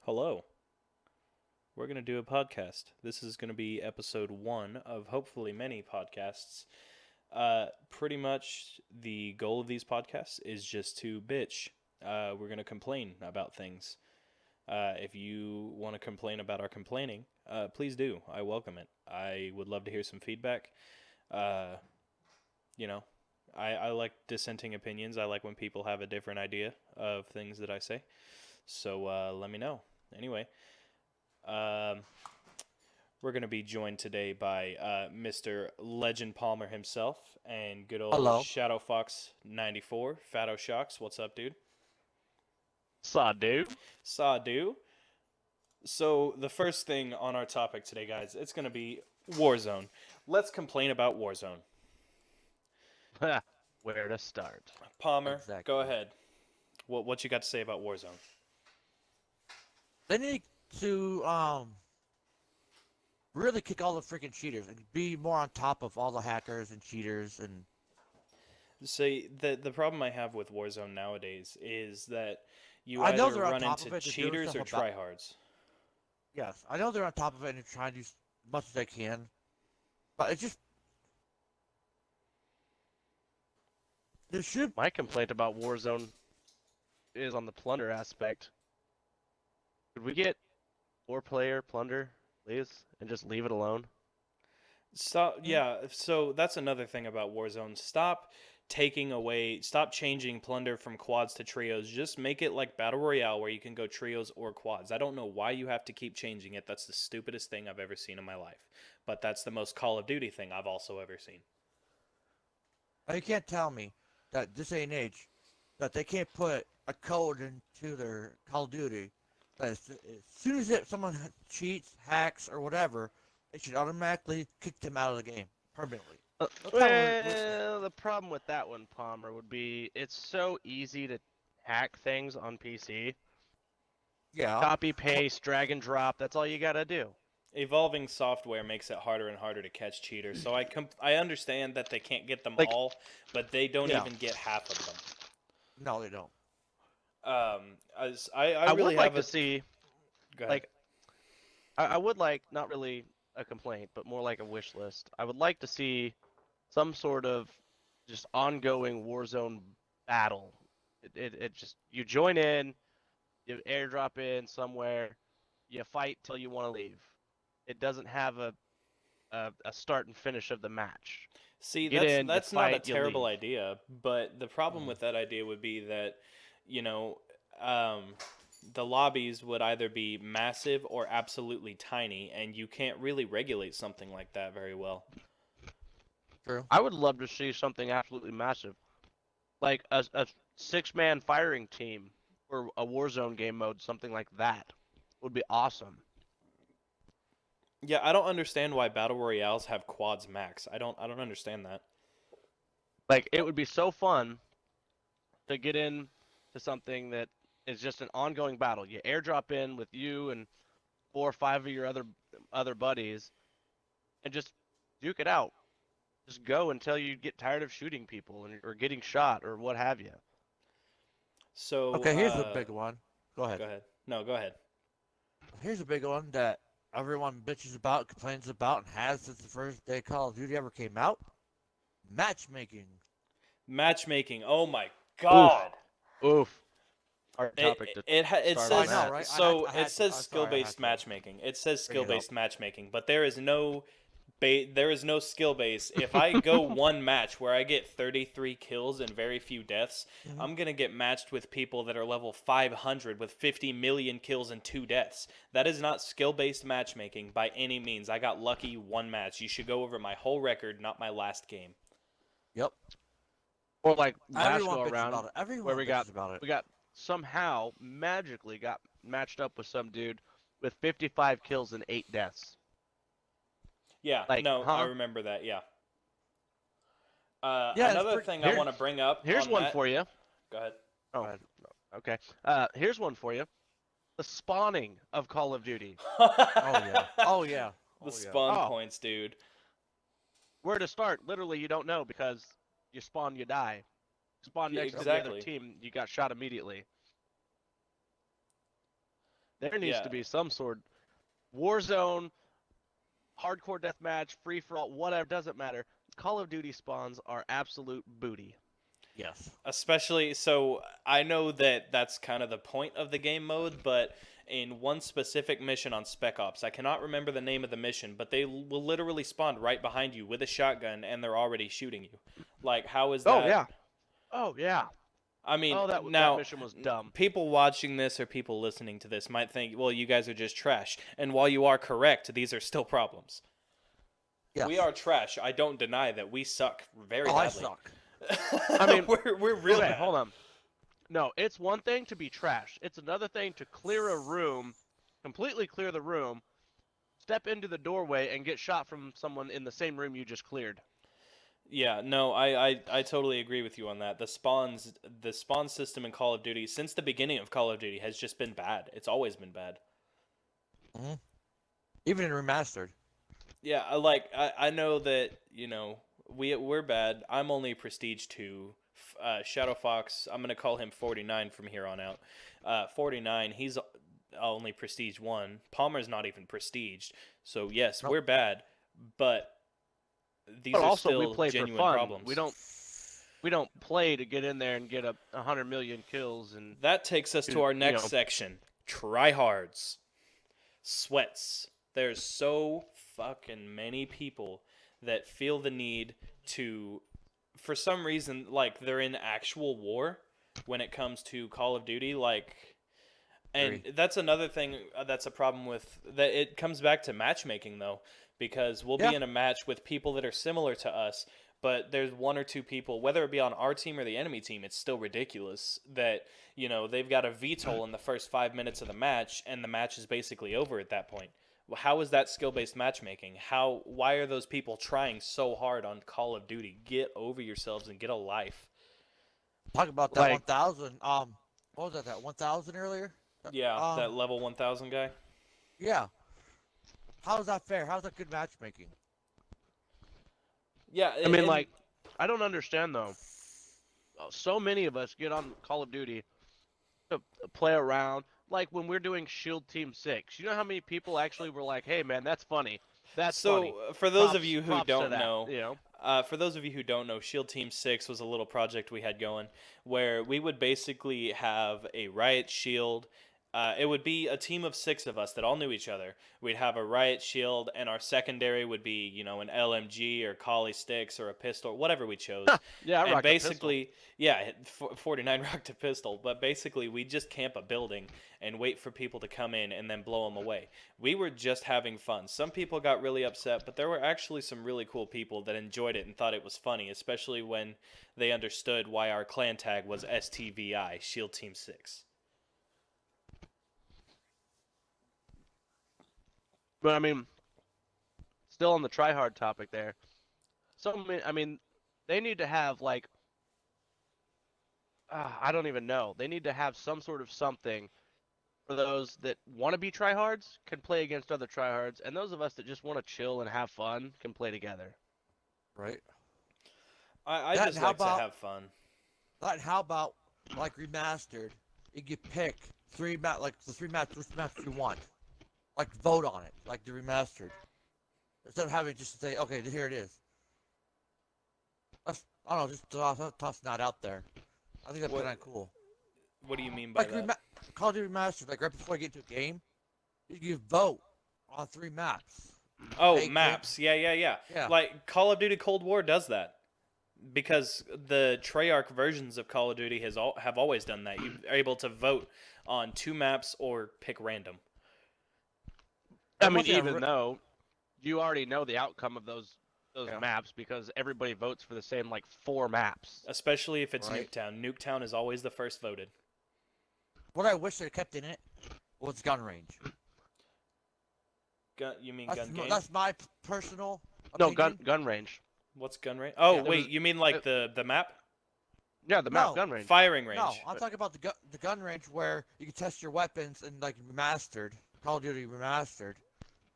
Hello. We're going to do a podcast. This is going to be episode one of hopefully many podcasts. Pretty much the goal of these podcasts is just to bitch. We're going to complain about things. If you want to complain about our complaining, please do. I welcome it. I would love to hear some feedback. Uh, you know, I like dissenting opinions. I like when people have a different idea of things that I say. So let me know. Anyway, um, we're going to be joined today by Mr. Legend Palmer himself and good old Hello. Shadow Fox 94. Fatto Shocks, what's up, dude? Saw dude. Sadu. So, the first thing on our topic today, guys, it's going to be Warzone. Let's complain about Warzone. Where to start? Palmer, go Exactly. ahead. What you got to say about Warzone? They need to really kick all the freaking cheaters and be more on top of all the hackers and cheaters and See, the problem I have with Warzone nowadays is that you I know either they're on run top into of it, they're doing cheaters stuff or about tryhards. yes. I know they're on top of it and they're trying to do as much as they can. But it's just there should My complaint about Warzone is on the plunder aspect. Could we get four-player plunder, please, and just leave it alone? So yeah, so that's another thing about Warzone. Stop changing plunder from quads to trios. Just make it like Battle Royale where you can go trios or quads. I don't know why you have to keep changing it. That's the stupidest thing I've ever seen in my life. But that's the most Call of Duty thing I've also ever seen. you can't tell me that this day and age that they can't put a code into their Call of Duty that as soon as someone cheats, hacks, or whatever, it should automatically kick them out of the game permanently. Don't tell them. Well, the problem with that one, Palmer, would be it's so easy to hack things on PC. Yeah. Copy, paste, drag and drop, that's all you gotta do. Evolving software makes it harder and harder to catch cheaters. So I understand that they can't get them Like, all, but they don't Yeah. even get half of them. No, they don't. I I really would like have to a. see, Go ahead. like, I would like, not really a complaint, but more like a wish list. I would like to see some sort of just ongoing Warzone battle. It just you join in, you airdrop in somewhere, you fight till you want to leave. It doesn't have a start and finish of the match. See, You get in, you that's not a fight, you terrible leave. idea, but the problem Mm. with that idea would be that, you know, um, the lobbies would either be massive or absolutely tiny, and you can't really regulate something like that very well. True. I would love to see something absolutely massive, like a six-man firing team or a Warzone game mode, something like that would be awesome. Yeah, I don't understand why battle royales have quads max. I don't understand that. Like it would be so fun to get in to something that is just an ongoing battle. You airdrop in with you and four or five of your other buddies and just duke it out. Just go until you get tired of shooting people or getting shot or what have you. So, Okay, here's a big one. Go ahead. go ahead. No, go ahead. Here's a big one that everyone bitches about, complains about, and has since the first day Call of Duty ever came out. Matchmaking. Matchmaking. Oh my Oof, god. oof. Hard It topic to it start I on says know, that. right? so. I It had to. says I'm skill sorry, I had based to matchmaking. It says bring skill it up. based matchmaking, but there is no skill base. If I go one match where I get 33 kills and very few deaths, Hmm. I'm gonna get matched with people that are level 500 with 50 million kills and two deaths. That is not skill based matchmaking by any means. I got lucky one match. You should go over my whole record, not my last game. Yep. Or like last Everyone go bitches around about it. where Everyone we got bitches about it. we got somehow magically got matched up with some dude with 55 kills and 8 deaths. Yeah, Like, no, I huh? remember that. Yeah. Yeah, it's Another pretty. thing I Here want to bring up here's on one that. for you. Go ahead. Oh, okay. Here's one for you. The spawning of Call of Duty. Oh yeah. Oh yeah. The Oh yeah. spawn Oh, points, dude. where to start? Literally, you don't know because you spawn, you die. Spawn Yeah, next to Yep. the other exactly. team, you got shot immediately. There needs Yeah. to be some sort Warzone, hardcore deathmatch, free for all, whatever, doesn't matter. Call of Duty spawns are absolute booty. Yes. Especially, so I know that that's kind of the point of the game mode, but in one specific mission on Spec Ops, I cannot remember the name of the mission, but they will literally spawn right behind you with a shotgun and they're already shooting you. Like, how is that? Oh yeah. Oh yeah. I mean, Oh, that now mission was dumb. people watching this or people listening to this might think, well, you guys are just trash. And while you are correct, these are still problems. Yes. We are trash. I don't deny that we suck very I badly. suck. I mean, we're really Okay, bad. hold on. No, it's one thing to be trash. It's another thing to clear a room, completely clear the room, step into the doorway, and get shot from someone in the same room you just cleared. Yeah, no, I totally agree with you on that. The spawn system in Call of Duty since the beginning of Call of Duty has just been bad. It's always been bad. Even in remastered. Yeah, I know that, you know, we're bad. I'm only Prestige 2. Shadow Fox, I'm going to call him 49 from here on out. 49, he's only Prestige 1. Palmer's not even Prestiged. So, yes, Nope. we're bad, but these But are also, still we play for genuine fun. problems. We don't play to get in there and get 100 million kills and That takes us to Dude, our you next know. section. Tryhards. Sweats. There's so fucking many people that feel the need to, for some reason, like they're in actual war when it comes to Call of Duty. Like, and Agree. that's another thing that's a problem with that. It comes back to matchmaking though, because we'll be Yeah. in a match with people that are similar to us, but there's one or two people, whether it be on our team or the enemy team, it's still ridiculous that, you know, they've got a VTOL in the first 5 minutes of the match and the match is basically over at that point. Well, how is that skill-based matchmaking? Why are those people trying so hard on Call of Duty? Get over yourselves and get a life. Talk about that Like- 1,000. What was that? That 1,000 earlier? Yeah, that level 1000 guy. Yeah. How is that fair? How's that good matchmaking? Yeah, I mean, like, I don't understand though. So many of us get on Call of Duty to play around. Like when we're doing Shield Team 6, you know how many people actually were like, "Hey, man, that's funny. That's funny." For those of Props- you who props to don't that, know, you know, for those of you who don't know, Shield Team 6 was a little project we had going where we would basically have a riot shield. It would be a team of 6 of us that all knew each other. We'd have a riot shield, and our secondary would be, you know, an LMG or Collie Sticks or a pistol, whatever we chose. yeah, I And rocked a pistol. basically, yeah, 49 rocked a pistol, but basically we just camp a building and wait for people to come in and then blow them away. We were just having fun. Some people got really upset, but there were actually some really cool people that enjoyed it and thought it was funny, especially when they understood why our clan tag was STVI, Shield Team 6. But I mean, still on the tryhard topic there. So many, I mean, they need to have like, I don't even know. They need to have some sort of something for those that want to be tryhards can play against other tryhards, and those of us that just want to chill and have fun can play together. Right. I That just and how like to about- have fun. Like, how about like remastered? You can pick the three maps you want. Like vote on it, like the remastered. Instead of having just to say, okay, here it is. I don't know, just toss that out there. I think that's What- kind of cool. What do you mean by Like that? Call of Duty Remastered, like right before I get into a game, you can vote on 3 maps. Oh, Hey, maps. Yeah. Yeah. Like Call of Duty Cold War does that. Because the Treyarch versions of Call of Duty have always done that. You're able to vote on 2 maps or pick random. I And mean, one thing I even re- though you already know the outcome of those Yeah. maps because everybody votes for the same like 4 maps. Especially if it's Right. Nuketown. Nuketown is always the first voted. What I wish they kept in it was gun range. You mean gun game? That's my personal No, opinion. gun range. What's gun range? Oh, Yeah, there wait, was- you mean like the map? Yeah, the map No. gun range. Firing range. No, I'm talking about the gun range where you can test your weapons and like remastered, Call of Duty Remastered.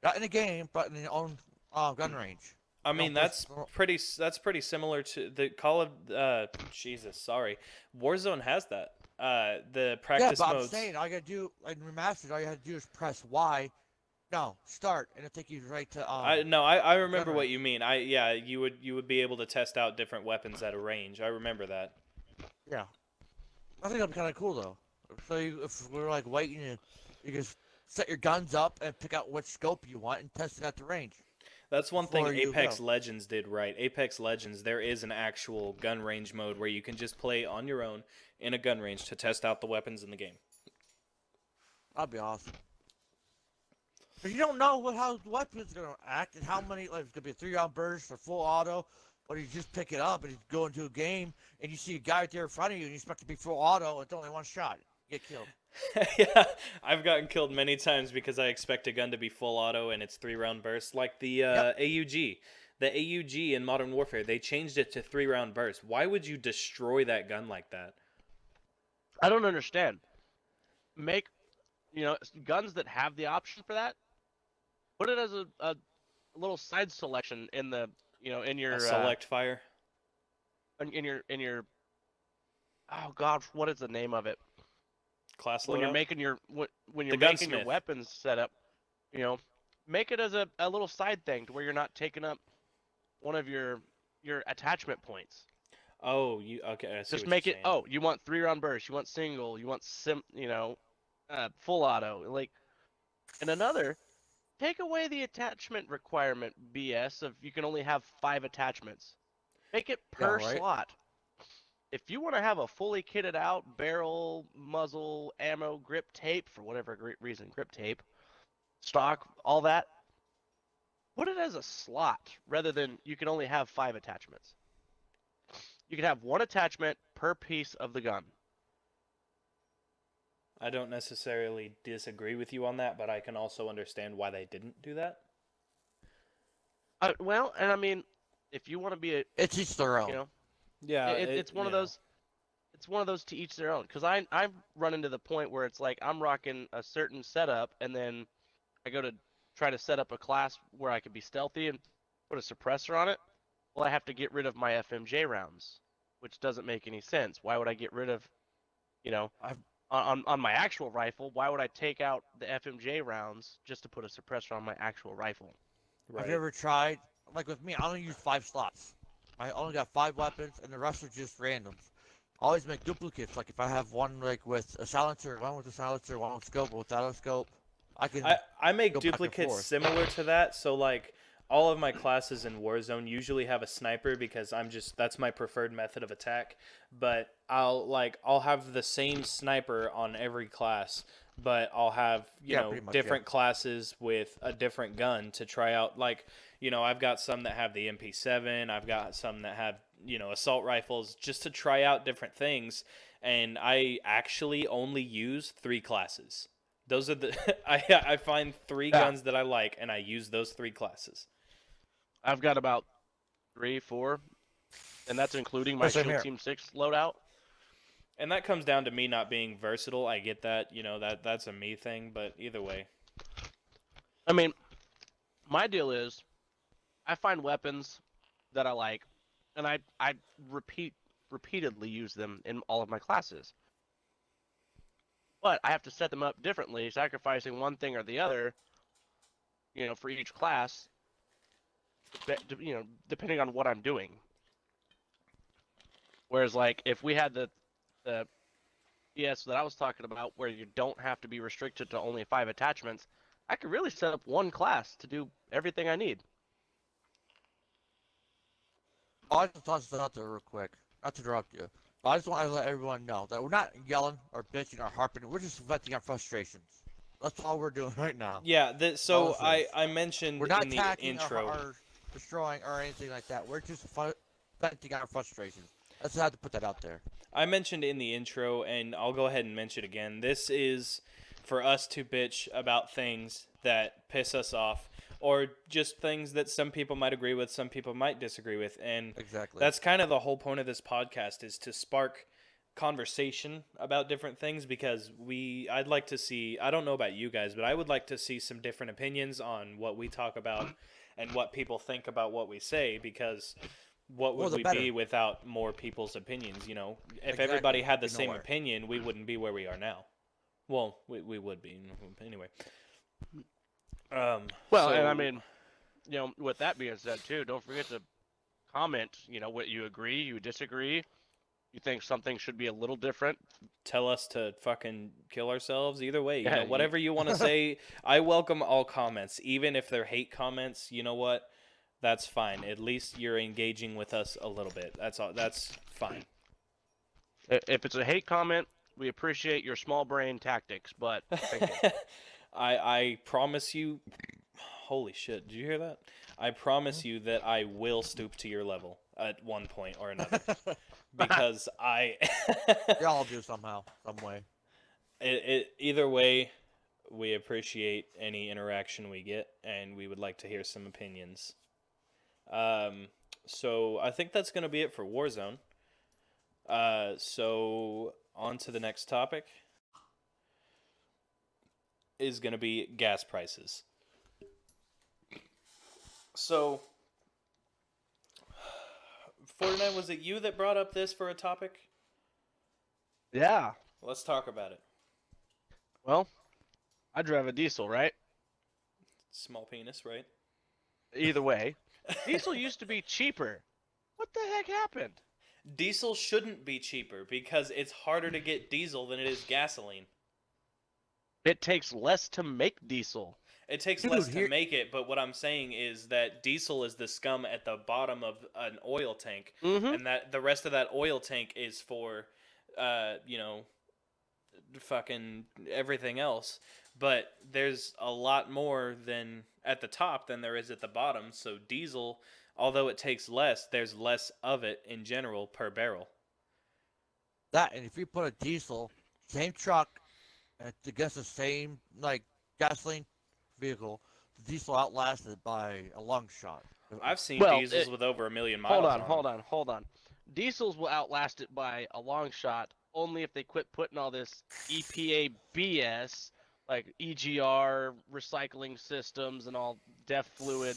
Not in the game, but in your own gun range. I mean, No, that's pretty similar to the Call of Jesus, sorry. Warzone has that. The Yeah, practice but I'm modes. saying all you gotta do in remastered, all you had to do is press Y. No, start, and it'll take you right to I the gun remember what range. you mean. You would be able to test out different weapons at a range. I remember that. Yeah, I think that'd be kind of cool though. So if we're like waiting, you can set your guns up and pick out which scope you want and test it at the range That's one thing before you Apex go. Legends did right. Apex Legends, there is an actual gun range mode where you can just play on your own in a gun range to test out the weapons in the game. That'd be awesome. But you don't know how the weapon's gonna act and how many like it's gonna be a 3 round burst or full auto, or you just pick it up and you go into a game and you see a guy right there in front of you and you expect it to be full auto and it's only one shot. You get killed. Yeah, I've gotten killed many times because I expect a gun to be full auto and it's 3 round burst, like the Yep. AUG. The AUG in Modern Warfare, they changed it to 3 round burst. Why would you destroy that gun like that? I don't understand. Make guns that have the option for that. Put it as a little side selection in the in A your select fire, in your oh god, what is the name of it? class When you're loadout. making your when The you're making your gunsmith. weapons setup, make it as a little side thing to where you're not taking up one of your attachment points. Oh, you okay? I see Just what make you're it. saying. Oh, you want 3 round burst, you want single, you want full auto. Like, and another, take away the attachment requirement BS of you can only have 5 attachments. Make it Yeah, per right. slot. If you want to have a fully kitted out barrel, muzzle, ammo, grip tape for whatever reason, grip tape, stock, all that, put it as a slot rather than you can only have 5 attachments. You can have 1 attachment per piece of the gun. I don't necessarily disagree with you on that, but I can also understand why they didn't do that. Well, and I mean, if you want to be It's each their you own. know, Yeah, it's one of those. It's one of those to each their own. Because I've run into the point where it's like I'm rocking a certain setup, and then I go to try to set up a class where I could be stealthy and put a suppressor on it. Well, I have to get rid of my FMJ rounds, which doesn't make any sense. Why would I get rid of, you know, I've on my actual rifle? Why would I take out the FMJ rounds just to put a suppressor on my actual rifle? Have right. you ever tried like with me? I only use 5 slots. I only got 5 weapons, and the rest are just randoms. I always make duplicates. Like if I have one like with a silencer, one with a silencer, one with scope, one without a scope, I I can I make go back and duplicates forth. similar to that. So like all of my classes in Warzone usually have a sniper because that's my preferred method of attack. But I'll have the same sniper on every class, but I'll have, Yeah, pretty much. Yeah. different classes with a different gun to try out. Like, I've got some that have the MP7, I've got some that have, assault rifles just to try out different things, and I actually only use 3 classes. Those are the I find 3 Yeah. guns that I like and I use those 3 classes. I've got about 3, 4, and that's including Oh, my same Kill here. Team 6 loadout. And that comes down to me not being versatile. I get that, that's a me thing, but either way. I mean, my deal is I find weapons that I like, and I repeatedly use them in all of my classes. But I have to set them up differently, sacrificing one thing or the other, for each class, depending on what I'm doing. Whereas, like, if we had the BS that I was talking about, where you don't have to be restricted to only 5 attachments, I could really set up one class to do everything I need. I just toss this out there real quick. Not to interrupt you. But I just want to let everyone know that we're not yelling or bitching or harping. We're just venting our frustrations. That's all we're doing right now. Yeah, so All this is. I mentioned We're not in the attacking intro. or destroying or anything like that. We're just venting our frustrations. I just had to put that out there. I mentioned in the intro, and I'll go ahead and mention it again. This is for us to bitch about things that piss us off, or just things that some people might agree with, some people might disagree with, and Exactly. that's kind of the whole point of this podcast, is to spark conversation about different things, because I'd like to see, I don't know about you guys, but I would like to see some different opinions on what we talk about and what people think about what we say, because what Well, would the we better. be without more people's opinions? You know, if Exactly. everybody had the Be same nowhere. opinion, we wouldn't be where we are now. Well, we would be anyway. Well, So and I mean, with that being said, too, don't forget to comment. What you agree, you disagree, you think something should be a little different. tell us to fucking kill ourselves. Either way, Yeah, whatever you want to say, I welcome all comments, even if they're hate comments. You know what? That's fine. At least you're engaging with us a little bit. That's all. That's fine. If it's a hate comment, we appreciate your small brain tactics, but thank you. I promise you. Holy shit! Did you hear that? I promise you that I will stoop to your level at one point or another, because I. Y'all do somehow, some way. Either way, we appreciate any interaction we get, and we would like to hear some opinions. So I think that's going to be it for Warzone. So on to the next topic is going to be gas prices. So, Fortnite, was it you that brought up this for a topic? Yeah. Let's talk about it. Well, I drive a diesel, right? Small penis, right? Either way, diesel used to be cheaper. What the heck happened? Diesel shouldn't be cheaper because it's harder to get diesel than it is gasoline. It takes less to make diesel. It takes Dude, less to here- make it, but what I'm saying is that diesel is the scum at the bottom of an oil tank, Mm-hmm. and that the rest of that oil tank is for, fucking everything else. But there's a lot more than at the top than there is at the bottom. So diesel, although it takes less, there's less of it in general per barrel. That, and if you put a diesel, same truck, against the same like gasoline vehicle, the diesel outlasted by a long shot. I've seen Well, diesels with over 1,000,000 miles. Hold on. Diesels will outlast it by a long shot only if they quit putting all this EPA BS, like EGR recycling systems and all DEF fluid.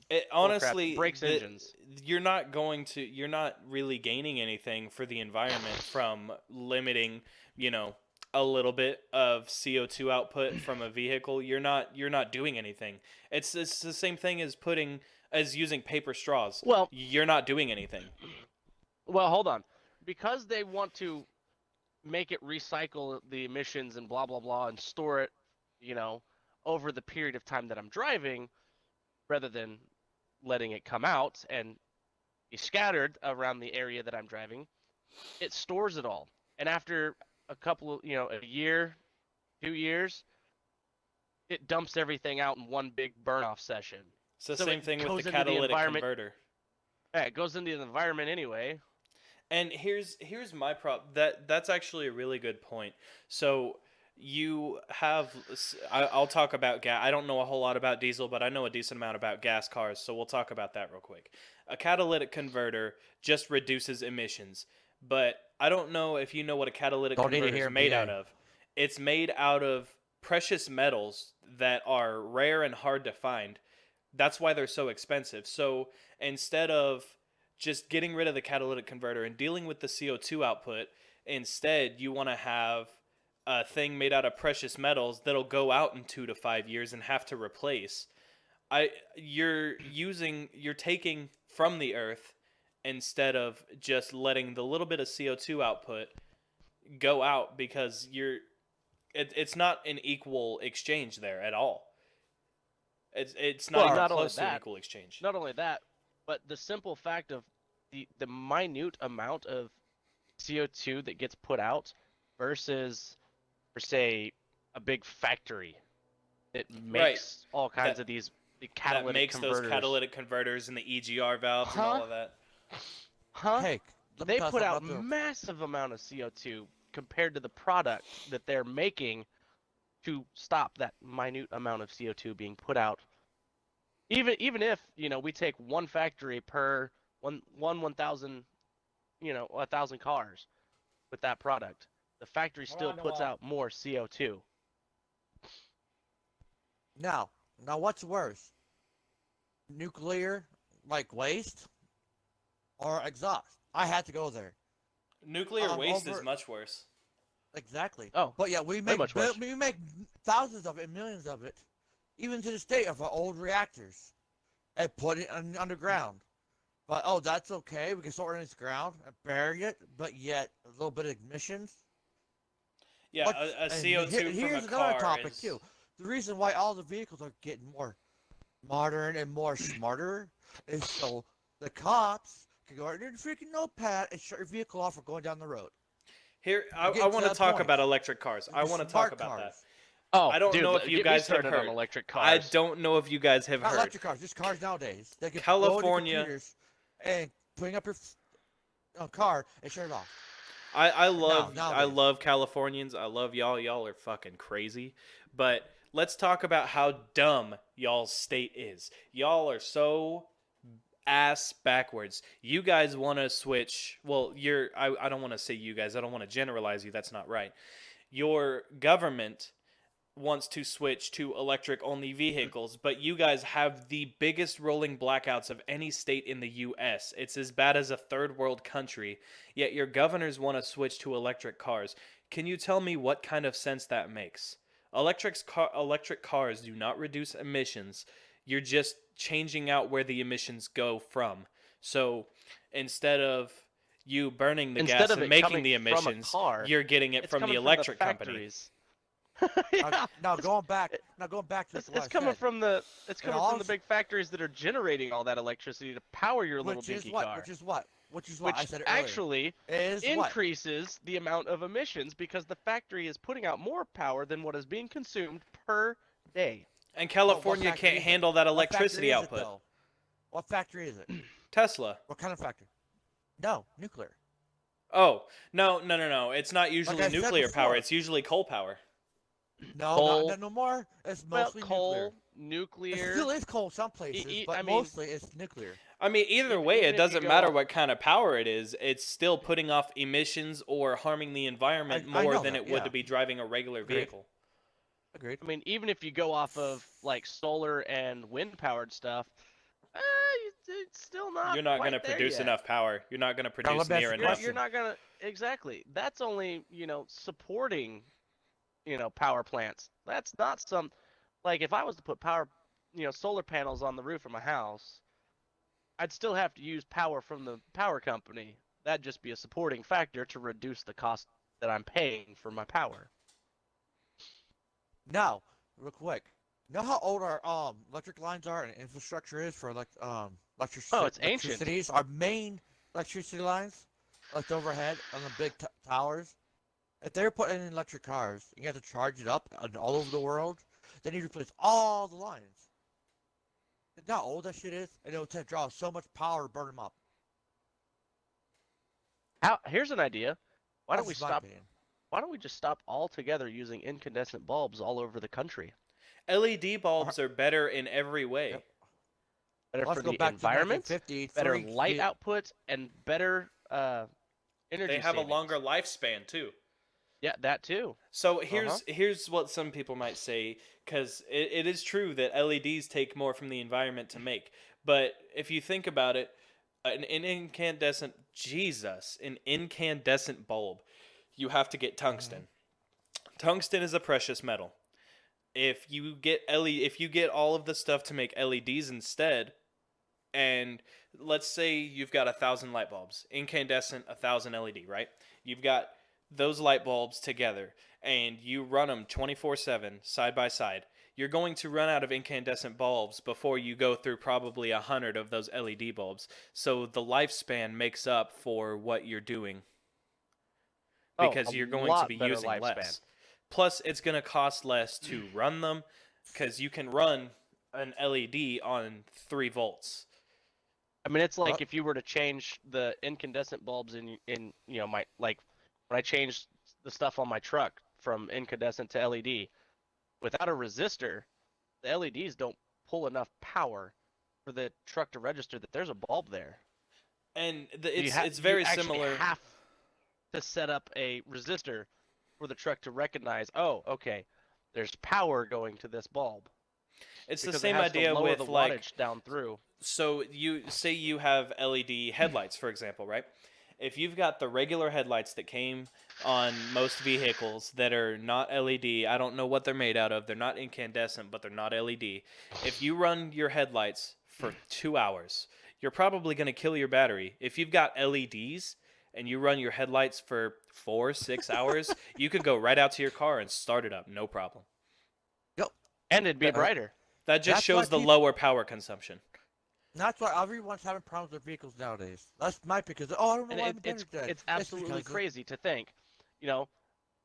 It, bullcrap, honestly, breaks engines. You're not really gaining anything for the environment from limiting, a little bit of CO2 output from a vehicle. You're not doing anything. It's the same thing as using paper straws. Well, You're not doing anything. hold on. Because they want to make it recycle the emissions and blah blah blah and store it, over the period of time that I'm driving, rather than letting it come out and be scattered around the area that I'm driving, it stores it all. And after a couple of, a year, 2 years, it dumps everything out in one big burn off session. It's the So same it thing with goes the into the catalytic environment. converter. Yeah, it goes into the environment anyway. And here's my problem. That's actually a really good point. So you have I'll talk about gas. I don't know a whole lot about diesel, but I know a decent amount about gas cars, so we'll talk about that real quick. A catalytic converter just reduces emissions, but I don't know if you know what a catalytic Don't need to converter hear is made MBA. out of. It's made out of precious metals that are rare and hard to find. That's why they're so expensive. So instead of just getting rid of the catalytic converter and dealing with the CO2 output, instead you want to have a thing made out of precious metals that'll go out in 2 to 5 years and have to replace. You're taking from the earth instead of just letting the little bit of CO2 output go out, because it's not an equal exchange there at all. It's not Well, even not only close to an that, equal exchange. Not only that, but the simple fact of the minute amount of CO2 that gets put out versus, for say, a big factory that makes all kinds of these the catalytic that makes converters. those catalytic converters and the EGR valves and all of that. Huh? Hey, let me They tell you put something out about the- massive amount of CO2 compared to the product that they're making to stop that minute amount of CO2 being put out. Even if, we take one factory per 1,000, 1,000 cars with that product, the factory still puts out more CO2. Now, what's worse? Nuclear, like waste, or exhaust. I had to go there. Nuclear waste is Over much worse. exactly. Oh, But yeah, we way make much worse. we make thousands of it, millions of it, even to the state of our old reactors, and put it underground. But oh, that's okay. We can store it in its ground and bury it. But yet a little bit of emissions. Yeah, What? a And CO2 from a here's another car topic is. too. The reason why all the vehicles are getting more modern and more smarter is so the cops can go out in their freaking notepad and shut your vehicle off for going down the road. Here, We're I getting to want to that talk point. about electric cars. I The want to talk smart about that. cars. Oh, I don't dude, know if you get me guys have started on heard. electric I cars. don't know if you guys have Not heard. electric cars, just cars nowadays. They can go California. into computers and putting up your car and shut it off. I love nowadays. Californians. I love y'all. Y'all are fucking crazy. But let's talk about how dumb y'all's state is. Y'all are so ass backwards. You guys want to switch. Well, I don't want to say you guys. I don't want to generalize you. That's not right. Your government wants to switch to electric only vehicles, but you guys have the biggest rolling blackouts of any state in the US. It's as bad as a third world country, yet your governors want to switch to electric cars. Can you tell me what kind of sense that makes? Electric cars do not reduce emissions. You're just changing out where the emissions go from. So instead of you burning the Instead gas of and it making coming the from a emissions, car, you're getting it it's from the coming electric company. factories. Now going back to It's, what it's I coming said, from the all- big factories that are generating all that electricity to power your little which is dinky what, car, which is what I which said earlier. actually Is what? increases the amount of emissions because the factory is putting out more power than what is being consumed per day. And But what California factory can't is it? handle that What factory electricity is it, output. though? What factory is it? Tesla. What kind of factory? No, nuclear. Oh, no. It's not usually I said nuclear power. before. It's usually coal power. No, Coal. no more. It's Well, mostly coal, nuclear. It nuclear. still is coal some places, but I mean- mostly it's nuclear. I mean, either way, even it if you doesn't go matter off- what kind of power it is. It's still putting off emissions or harming the environment I more know than that, it would yeah. to be driving a regular Agreed. vehicle. Agreed. I mean, even if you go off of like solar and wind powered stuff, it's still not. You're not going to produce enough power. You're not going to produce let me ask near you a enough. You're not gonna exactly. That's only supporting power plants. That's not some like if I was to put solar panels on the roof of my house, I'd still have to use power from the power company. That'd just be a supporting factor to reduce the cost that I'm paying for my power. Now, real quick, you know how old our electric lines are and infrastructure is for Oh, it's ancient. electricities? Our main electricity lines, like overhead on the big towers. If they're putting in electric cars, you have to charge it up all over the world. They need to replace all the lines. You know how old that shit is, and it'll draw so much power to burn them up. Here's an idea. Why don't That's we my stop? opinion. Why don't we just stop altogether using incandescent bulbs all over the country? LED bulbs are better in every way. Yep. Better Let's for go the back to environment, 1950, better three- light output, and better energy They have savings. a longer lifespan too. Yeah, that too. So here's what some people might say, because it is true that LEDs take more from the environment to make. But if you think about it, an incandescent bulb, you have to get tungsten. Tungsten is a precious metal. If you get all of the stuff to make LEDs instead, and let's say you've got 1,000 light bulbs, incandescent, 1,000 LED, right? You've got those light bulbs together, and you run them 24/7 side by side. You're going to run out of incandescent bulbs before you go through probably 100 of those LED bulbs. So the lifespan makes up for what you're doing, because a you're going to lot be better using lifespan. less. Plus, it's going to cost less to run them, because you can run an LED on 3 volts. I mean, it's like if you were to change the incandescent bulbs in my when I changed the stuff on my truck from incandescent to LED, without a resistor, the LEDs don't pull enough power for the truck to register that there's a bulb there. And You very actually similar. have to set up a resistor for the truck to recognize, oh, okay, there's power going to this bulb. It's the Because same it has to idea lower with the like wattage down through. So you say you have LED headlights, for example, right? If you've got the regular headlights that came on most vehicles that are not LED, I don't know what they're made out of. They're not incandescent, but they're not LED. If you run your headlights for 2 hours, you're probably going to kill your battery. If you've got LEDs and you run your headlights for 4, 6 hours, you could go right out to your car and start it up, no problem. Yep. And it'd be That- brighter. That just That's why shows the peop- lower power consumption. That's why everyone's having problems with vehicles nowadays. That's my because I don't know And why it, my it's battery's dead. it's absolutely because of- crazy to think, you know,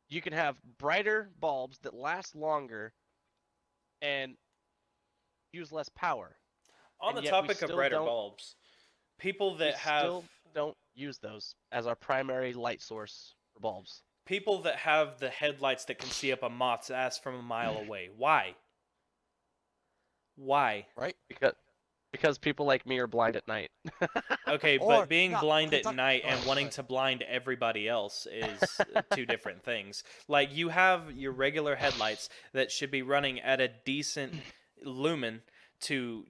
you can have brighter bulbs that last longer and use less power. On And the yet we topic of still brighter don't- bulbs, people We that have still don't use those as our primary light source for bulbs. people that have the headlights that can see up a moth's ass from a mile away. Why? Why? right. Because people like me are blind at night. Okay, Or, but being no, blind okay, at talk- night go and ahead, wanting go to blind everybody else is two different things. Like you have your regular headlights that should be running at a decent lumen to,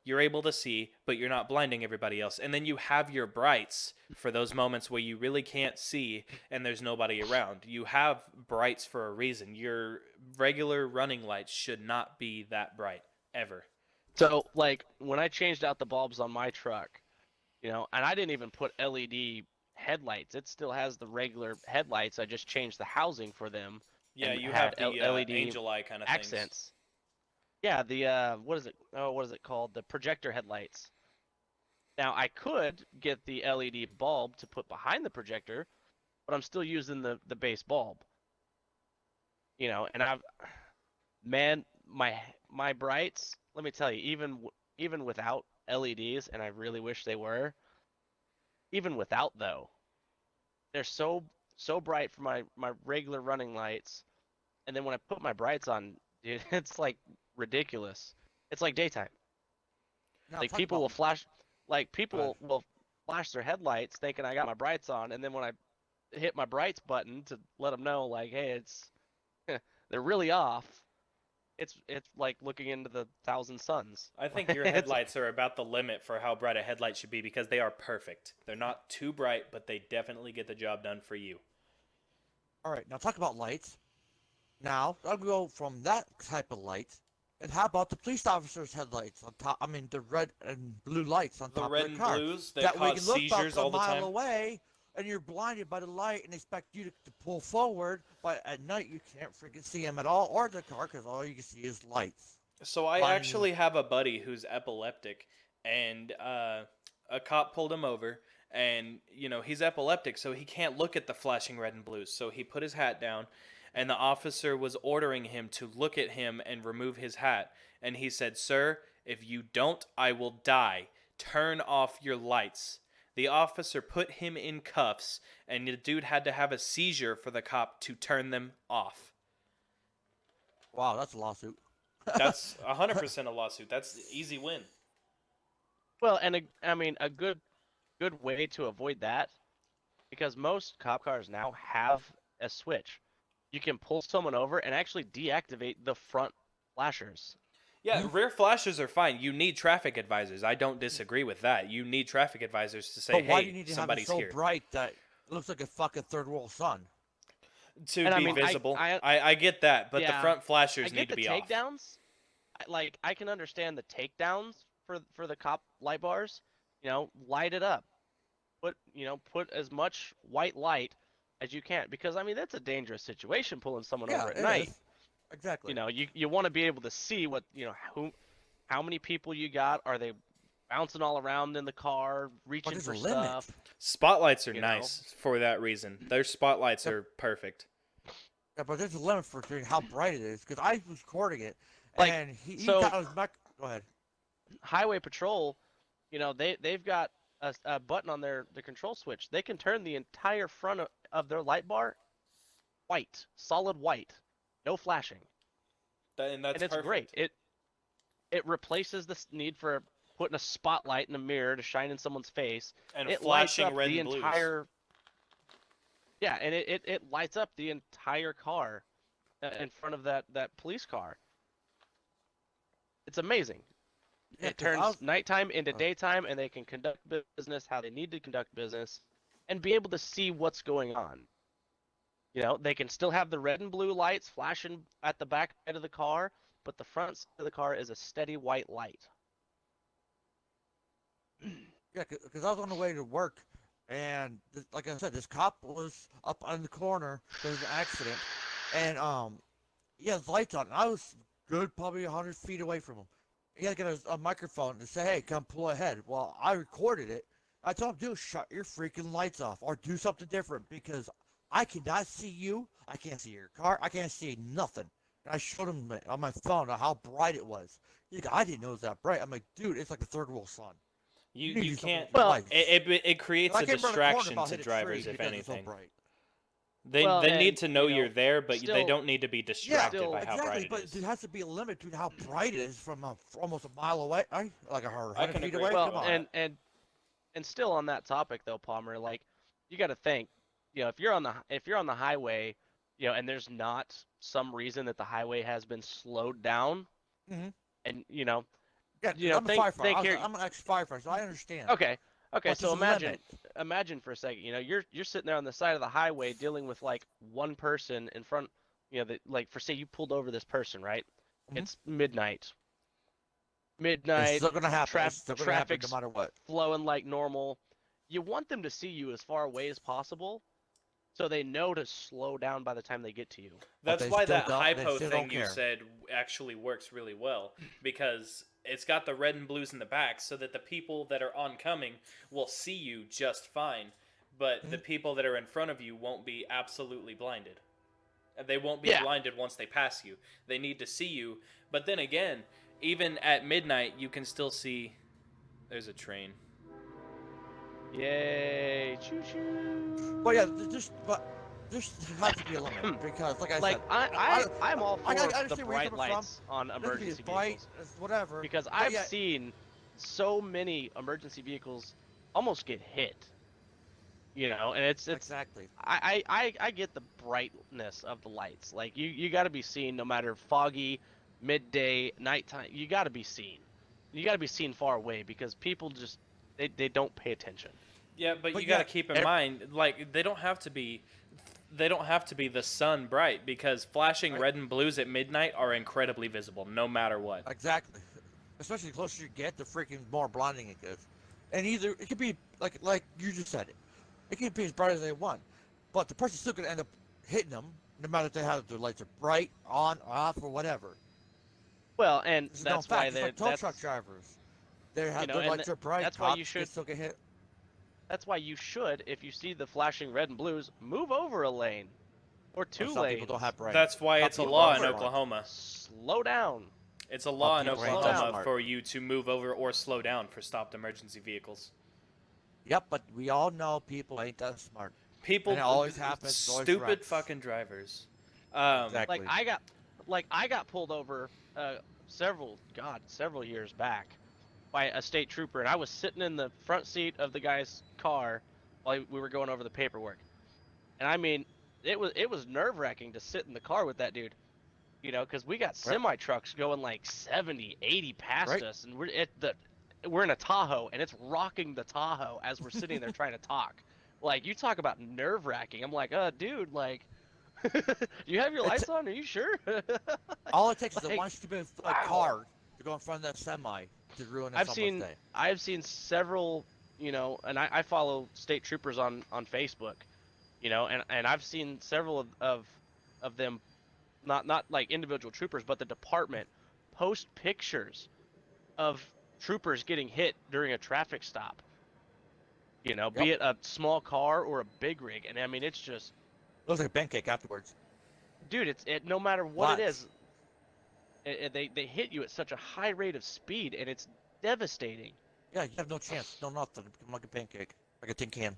you're able to see, but you're not blinding everybody else. And then you have your brights for those moments where you really can't see and there's nobody around. You have brights for a reason. Your regular running lights should not be that bright ever. So, like, when I changed out the bulbs on my truck, and I didn't even put LED headlights. It still has the regular headlights. I just changed the housing for them. Yeah, And you had have the LED angel eye kind of things. accents. Yeah, the what is it? Oh, what is it called? The projector headlights. Now, I could get the LED bulb to put behind the projector, but I'm still using the base bulb. And man, my brights, let me tell you, even without LEDs, and I really wish they were, even without though, they're so bright for my regular running lights, and then when I put my brights on, dude, it's like ridiculous. It's like daytime. Now, Like talk people will about- flash, like Go ahead. people will flash their headlights thinking I got my brights on, and then when I hit my brights button to let them know, like, hey, it's they're really off. It's like looking into the thousand suns. I think your It's- headlights are about the limit for how bright a headlight should be because they are perfect. They're not too bright, but they definitely get the job done for you. All right, now talk about lights. Now I'll go from that type of light, and how about the police officers' headlights on top? I mean, the red and blue lights on The top red of and the car. blues that That way you cause can look seizures about all a the mile time. away, and you're blinded by the light, and they expect you to pull forward. But at night you can't freaking see them at all, or the car, because all you can see is lights. So I Blind. actually have a buddy who's epileptic, and a cop pulled him over, and he's epileptic, so he can't look at the flashing red and blues. So he put his hat down, and the officer was ordering him to look at him and remove his hat, and he said, "Sir, if you don't, I will die. Turn off your lights." The officer put him in cuffs, and the dude had to have a seizure for the cop to turn them off. Wow, that's a lawsuit. That's 100% a lawsuit. That's an easy win. Well, and I mean a good way to avoid that, because most cop cars now have a switch. You can pull someone over and actually deactivate the front flashers. Yeah, rear flashes are fine. You need traffic advisors. I don't disagree with that. You need traffic advisors to say, But why "Hey, do you need to have it somebody's so here," bright that it looks like a fucking third world sun? to And I be mean, visible. I- I get that, but the Yeah, front I flashers get need to the be off. takedowns. I can understand the takedowns for the cop light bars. Light it up. Put as much white light as you can, because I mean that's a dangerous situation pulling someone Yeah, over at it night. is. Exactly. You want to be able to see what how many people you got. Are they bouncing all around in the car, But reaching there's for a limit. stuff? Spotlights are You know? nice for that reason. Their spotlights Yep. are perfect. Yeah, but there's a limit for how bright it is. Because I was recording it, Like, and he so- got his back. Go ahead. Highway patrol, they've got a button on the control switch. They can turn the entire front of their light bar white, solid white, no flashing. And that's And it's perfect. great. It replaces the need for putting a spotlight in a mirror to shine in someone's face. And It lights flashing up red the and blues. entire. Yeah, and it lights up the entire car in front of that police car. It's amazing. Yeah, It 'cause I turns was, nighttime into uh, daytime, and they can conduct business how they need to conduct business, and be able to see what's going on. They can still have the red and blue lights flashing at the back side of the car, but the front side of the car is a steady white light. yeah, because I was on the way to work, and like I said, this cop was up on the corner. There was an accident, and he has lights on. And I was good, probably 100 feet away from him. He had to get a microphone and say, "Hey, come pull ahead." Well, I recorded it. I told him, "Dude, shut your freaking lights off, or do something different, because I cannot see you. I can't see your car. I can't see nothing." And I showed him on my phone how bright it was. He's like, "I didn't know it was that bright." I'm like, "Dude, it's like the third world sun. You You need to you do something can't. with your Well, lights." It And creates I a came around the corner distraction about to hit a tree drivers, if because it's so anything. bright. well, They need and to know you're there, but they still, don't need to be Yeah, distracted by still, how bright exactly. it But is. there has to be a limit to how bright it is from almost a mile away, right? Like a I 100 can feet agree away. with well, you Come on on. that. and still on that topic though, Palmer, like you got to think, if you're on the highway, and there's not some reason that the highway has been slowed down, Hmm. and Yeah, because I'm a firefighter. think here. I'm an ex-firefighter, so I understand. Okay, okay, But so there's a limit. imagine for a second, you're sitting there on the side of the highway dealing with like one person in front, that like for say you pulled over this person, right? Hmm. It's midnight. It's Midnight, still gonna happen. It's still gonna happen no traffic's matter what. flowing like normal. You want them to see you as far away as possible so they know to slow down by the time they get to you. But That's they why still that don't. They hypo still don't thing you care. said actually works really well because it's got the red and blues in the back so that the people that are oncoming will see you just fine, but the Mhm. people that are in front of you won't be absolutely blinded. They won't be Yeah. blinded once they pass you. They need to see you, but then again, even at midnight, you can still see. There's a train. Yay! Choo choo. But yeah, there has to be a limit because, like I Like said, I'm all I for the understand where you're bright coming from. lights on It doesn't be as emergency bright, vehicles as whatever. because But I've yeah, seen so many emergency vehicles almost get hit. And it's exactly. I get the brightness of the lights. Like you got to be seen no matter foggy, midday, nighttime. You got to be seen. You got to be seen far away because people just they don't pay attention. Yeah, but But you got to yeah, keep in mind, like they don't have to be. They don't have to be the sun bright because flashing right, red and blues at midnight are incredibly visible no matter what. exactly. Especially the closer you get, the freaking more blinding it gets. And either it could be like you just said it. It can be as bright as they want, but the person's still gonna end up hitting them, no matter if they have their lights are bright, on, off, or whatever. Well, and This is known that's why fact. It's like tow truck drivers. They have their and lights are bright. that's why you Cops can should still get hit. that's why you should, if you see the flashing red and blues, move over a lane or But two some people don't lanes. have brains. That's why Some it's a people law are in over. smart. Oklahoma. Slow down. It's a Some law in people ain't slow that down. Oklahoma smart. for you to move over or slow down for stopped emergency vehicles. Yep, but we all know people ain't that smart. People, And it always happens. It's always stupid wrecks. fucking drivers. Exactly. Like I got pulled over several years back by a state trooper, and I was sitting in the front seat of the guy's car while we were going over the paperwork. And I mean, it was nerve-wracking to sit in the car with that dude, because we got Right. semi trucks going like 70, 80 past Right. us, and we're in a Tahoe, and it's rocking the Tahoe as we're sitting there trying to talk. Like, you talk about nerve-wracking. I'm like, dude, like, you have your It's lights on? Are you sure? all it takes is a Like, one stupid wow. car to go in front of that semi to ruin I've someone's seen day. I've seen several, and I follow state troopers on Facebook, and I've seen several of them, not like individual troopers, but the department post pictures of troopers getting hit during a traffic stop. Yep. Be it a small car or a big rig, and I mean it's just, Looks like a pancake afterwards. dude, it no matter what it Lots. is, they hit you at such a high rate of speed, and it's devastating. Yeah, you have no chance. No nothing. Become like a pancake. Like a tin can.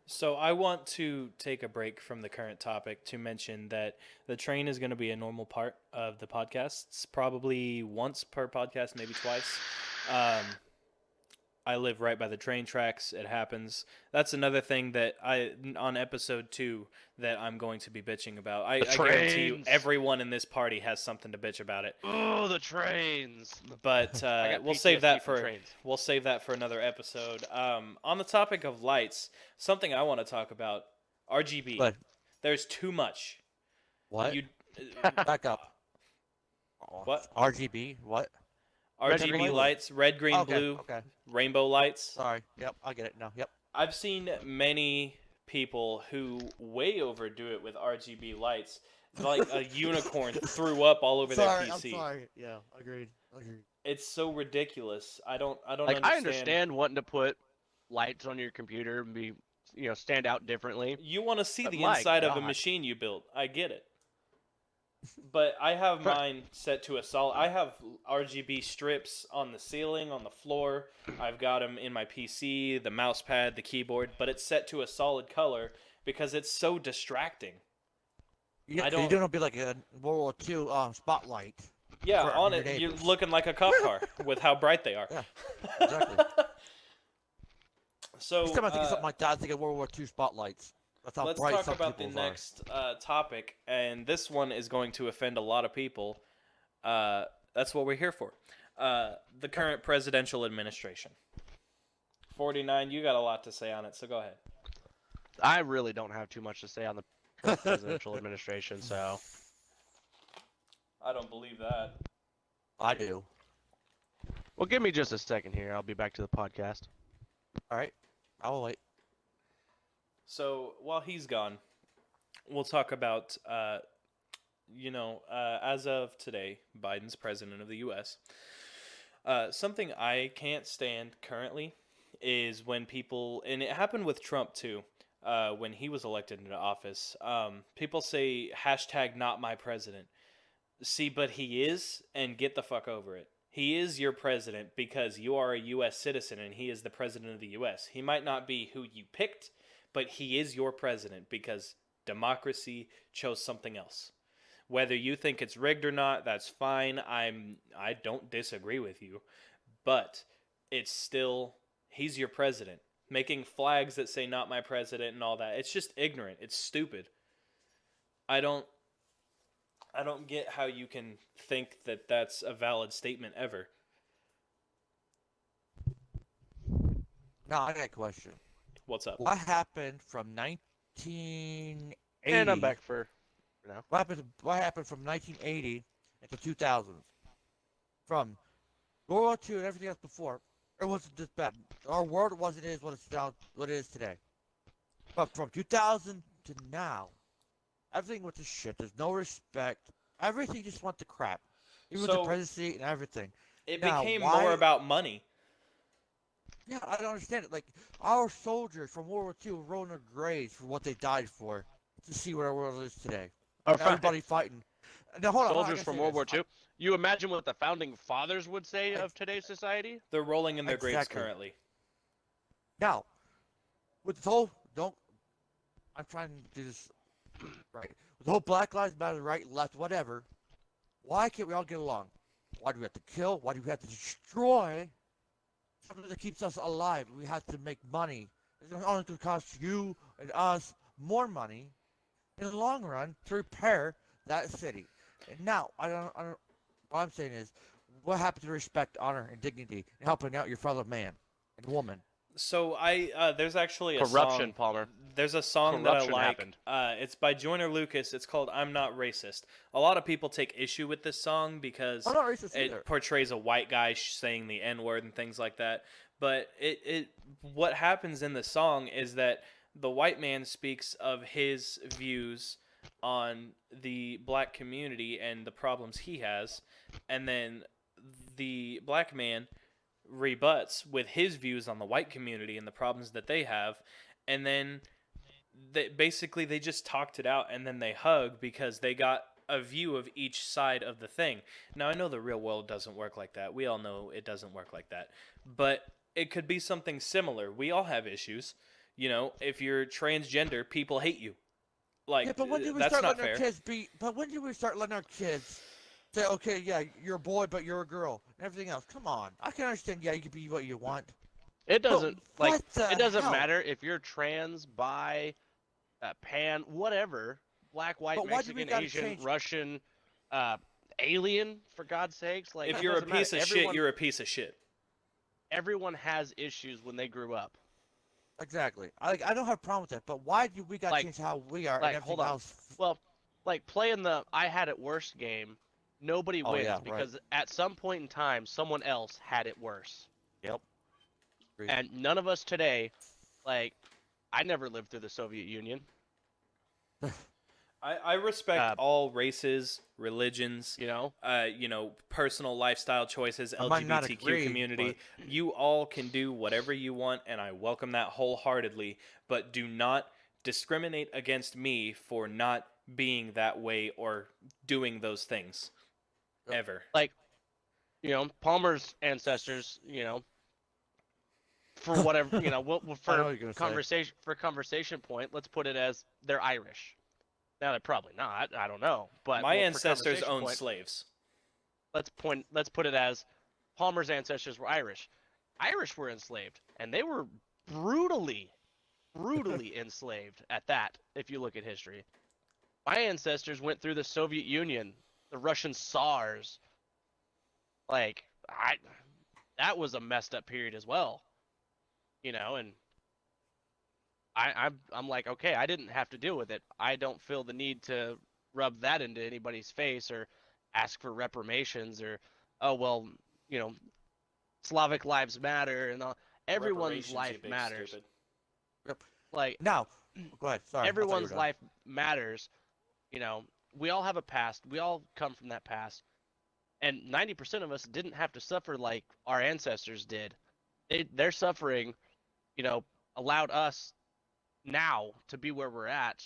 So I want to take a break from the current topic to mention that the train is going to be a normal part of the podcasts, probably once per podcast, maybe twice. Um, I live right by the train tracks. It happens. That's another thing that on episode 2 that I'm going to be bitching about. I guarantee you, trains. everyone in this party has something to bitch about it. Oh, the trains. But I got we'll save that PTSD from for trains. another episode. On the topic of lights, something I want to talk about: RGB. But There's too much. what? You Back up. What? RGB? What? Red, RGB green, blue. lights, red, green, Okay, blue, okay. rainbow lights. Sorry. Yep, I get it now. Yep. I've seen many people who way overdo it with RGB lights. Like a unicorn threw up all over Sorry, their I'm PC. sorry. Yeah, agreed. It's so ridiculous. I don't Like understand. I understand wanting to put lights on your computer and be, stand out differently. You want to see But the my inside of a God. machine you built. I get it. But I have mine set to a solid. I have RGB strips on the ceiling, on the floor. I've got them in my PC, the mouse pad, the keyboard, but it's set to a solid color because it's so distracting. Yeah, I you're don't- gonna be like a World War II spotlight. Yeah, For on your it, you're neighbors. looking like a cop car with how bright they are. Yeah, exactly. So Each time I think of something like that, I think of World War II spotlights. That's how let's bright talk some about the people's are. next topic, and this one is going to offend a lot of people. That's what we're here for. The current presidential administration. 49, you got a lot to say on it, so go ahead. I really don't have too much to say on the current presidential administration, so I don't believe that. I do. well, give me just a second here. I'll be back to the podcast. All right, I will wait. So while he's gone, we'll talk about, as of today, Biden's president of the U.S. Something I can't stand currently is when people, and it happened with Trump too, when he was elected into office, people say hashtag not my president. See, but he is, and get the fuck over it. He is your president because you are a U.S. citizen and he is the president of the U.S. He might not be who you picked, but he is your president because democracy chose something else. Whether you think it's rigged or not, that's fine. I don't disagree with you, but it's still, he's your president. Making flags that say not my president and all that, it's just ignorant. It's stupid. I don't get how you can think that that's a valid statement ever. Now I got a question. What's up? What happened from 1980? And I'm back for now. What happened from 1980 into 2000s? From World War II and everything else before, it wasn't this bad. Our world wasn't what it is today. But from 2000 to now, everything went to shit. There's no respect. Everything just went to crap. Even with So- the presidency and everything. It Now, became why- more about money. Yeah, I don't understand it. Like, our soldiers from World War II were rolling their graves for what they died for to see what our world is today. All right. Everybody fighting. Now, hold on. I Soldiers gotta from say World this. War II. You imagine what the founding fathers would say of today's society? They're rolling in their graves Exactly. currently. Now, with the whole, I'm trying to do this right. With the whole Black Lives Matter, right, left, whatever, why can't we all get along? Why do we have to kill? Why do we have to destroy something that keeps us alive? We have to make money. It's only going to cost you and us more money in the long run to repair that city. And now, I don't, what I'm saying is, what happened to respect, honor, and dignity and helping out your fellow man and woman? So there's actually a Corruption, song. Palmer. There's a song that I Corruption like. happened. It's by Joyner Lucas. It's called "I'm Not Racist." A lot of people take issue with this song because I'm not racist either. it portrays a white guy saying the N-word and things like that. But what happens in the song is that the white man speaks of his views on the black community and the problems he has, and then the black man rebuts with his views on the white community and the problems that they have, and then they just talked it out, and then they hug because they got a view of each side of the thing. Now, I know the real world doesn't work like that. We all know it doesn't work like that. But it could be something similar. We all have issues. You know, if you're transgender, people hate you. Like, Yeah, but when did we that's start not letting fair. our kids be? But when did we start letting our kids say, "Okay, yeah, you're a boy, but you're a girl," and everything else? Come on, I can understand. Yeah, you can be what you want, It doesn't like what the it doesn't hell? matter if you're trans, bi, pan, whatever, black, white, But why do we Mexican, gotta Asian, change? Russian, uh, alien, for God's sakes. Like If it you're a doesn't matter. piece of shit, you're a piece of shit. Everyone has issues when they grew up. Exactly. I don't have a problem with that, but why do we gotta Like, change how we are and like, everything hold on. else? Well, like playing the I had it worse game, nobody Oh wins yeah, right. because at some point in time, someone else had it worse. Yep. Agreed. And none of us today, like, I never lived through the Soviet Union. I respect Uh, all races, religions, You know, personal lifestyle choices, I might not LGBTQ agree, community. You all can do whatever you want, and I welcome that wholeheartedly. But do not discriminate against me for not being that way or doing those things. Yep. Ever. like, Palmer's ancestors, for whatever, I know what you're gonna say. for conversation point, let's put it as they're Irish. Now they're probably not. I don't know, but My for ancestors conversation owned point, slaves. Let's put it as Palmer's ancestors were Irish. Irish were enslaved, and they were brutally enslaved at that. If you look at history, my ancestors went through the Soviet Union, the Russian Tsars. Like that was a messed up period as well, and I'm like, okay, I didn't have to deal with it. I don't feel the need to rub that into anybody's face or ask for reparations or, oh well, you know, Slavic lives matter and all. Everyone's Reparations, you life big matters. stupid. Like Now, go ahead. Sorry. I thought you were everyone's done. life matters. We all have a past. We all come from that past. And 90% of us didn't have to suffer like our ancestors did. Their suffering, allowed us now to be where we're at.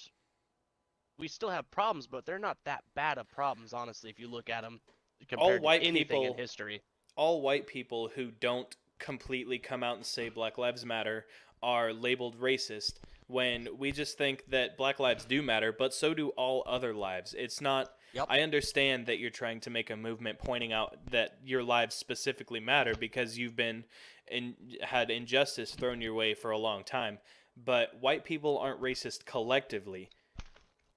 We still have problems, but they're not that bad of problems, honestly, if you look at them compared to white anything in people- history. All white people who don't completely come out and say Black Lives Matter are labeled racist when we just think that Black lives do matter, but so do all other lives. It's not. Yep. I understand that you're trying to make a movement pointing out that your lives specifically matter because you've been had injustice thrown your way for a long time. But white people aren't racist collectively.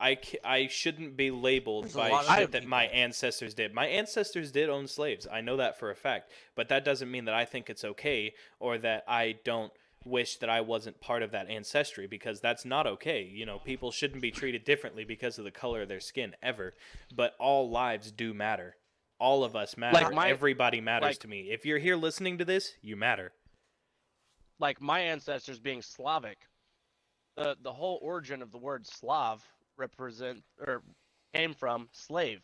I shouldn't be labeled There's a by lot of shit other that my people. ancestors did. My ancestors did own slaves. I know that for a fact. But that doesn't mean that I think it's okay or that I don't wish that I wasn't part of that ancestry, because that's not okay. People shouldn't be treated differently because of the color of their skin ever. But all lives do matter. All of us matter. Everybody matters to me. If you're here listening to this, you matter. Like my ancestors being Slavic, the whole origin of the word Slav came from slave.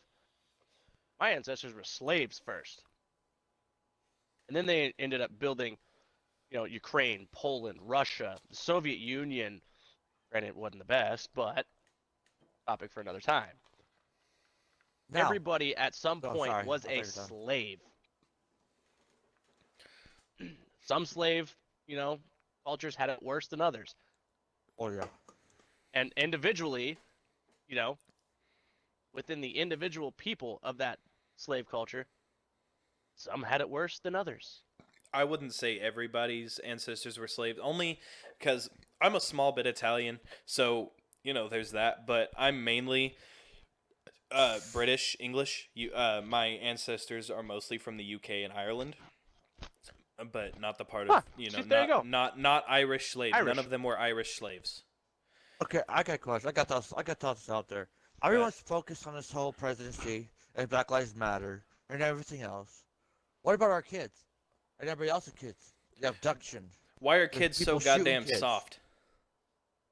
My ancestors were slaves first, and then they ended up building, Ukraine, Poland, Russia, the Soviet Union. Granted, it wasn't the best, but topic for another time. Now, Everybody at some Oh, point sorry. was I a thought you were done. slave. Some slave, cultures had it worse than others. oh yeah. And individually, within the individual people of that slave culture, some had it worse than others. I wouldn't say everybody's ancestors were slaves, only because I'm a small bit Italian, so there's that. But I'm mainly British, English. My ancestors are mostly from the UK and Ireland, but not the part of see, there you go. not Irish slaves. Irish. None of them were Irish slaves. Okay, I got a question. I got thoughts out there. Everyone's focused on this whole presidency and Black Lives Matter and everything else. What about our kids and everybody else's kids? The abduction. Why are There's kids so people shooting goddamn kids. soft?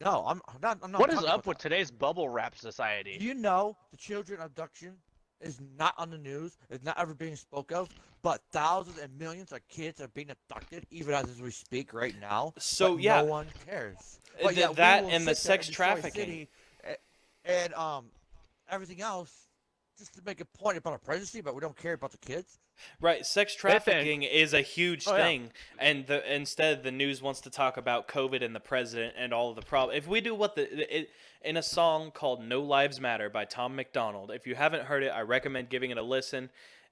No, I'm not. What is talking up about with that. today's bubble wrap society? Do you know the children abduction is not on the news? It's not ever being spoke of. But thousands and millions of kids are being abducted, even as we speak right now. So, but yeah. no one cares. But yet we That will and the sit there sex destroy trafficking. city and everything else, just to make a point about our presidency, but we don't care about the kids. Right, sex trafficking is a huge Oh, yeah. thing, and instead the news wants to talk about COVID and the president and all of the problems. If we do in a song called "No Lives Matter" by Tom McDonald, if you haven't heard it, I recommend giving it a listen.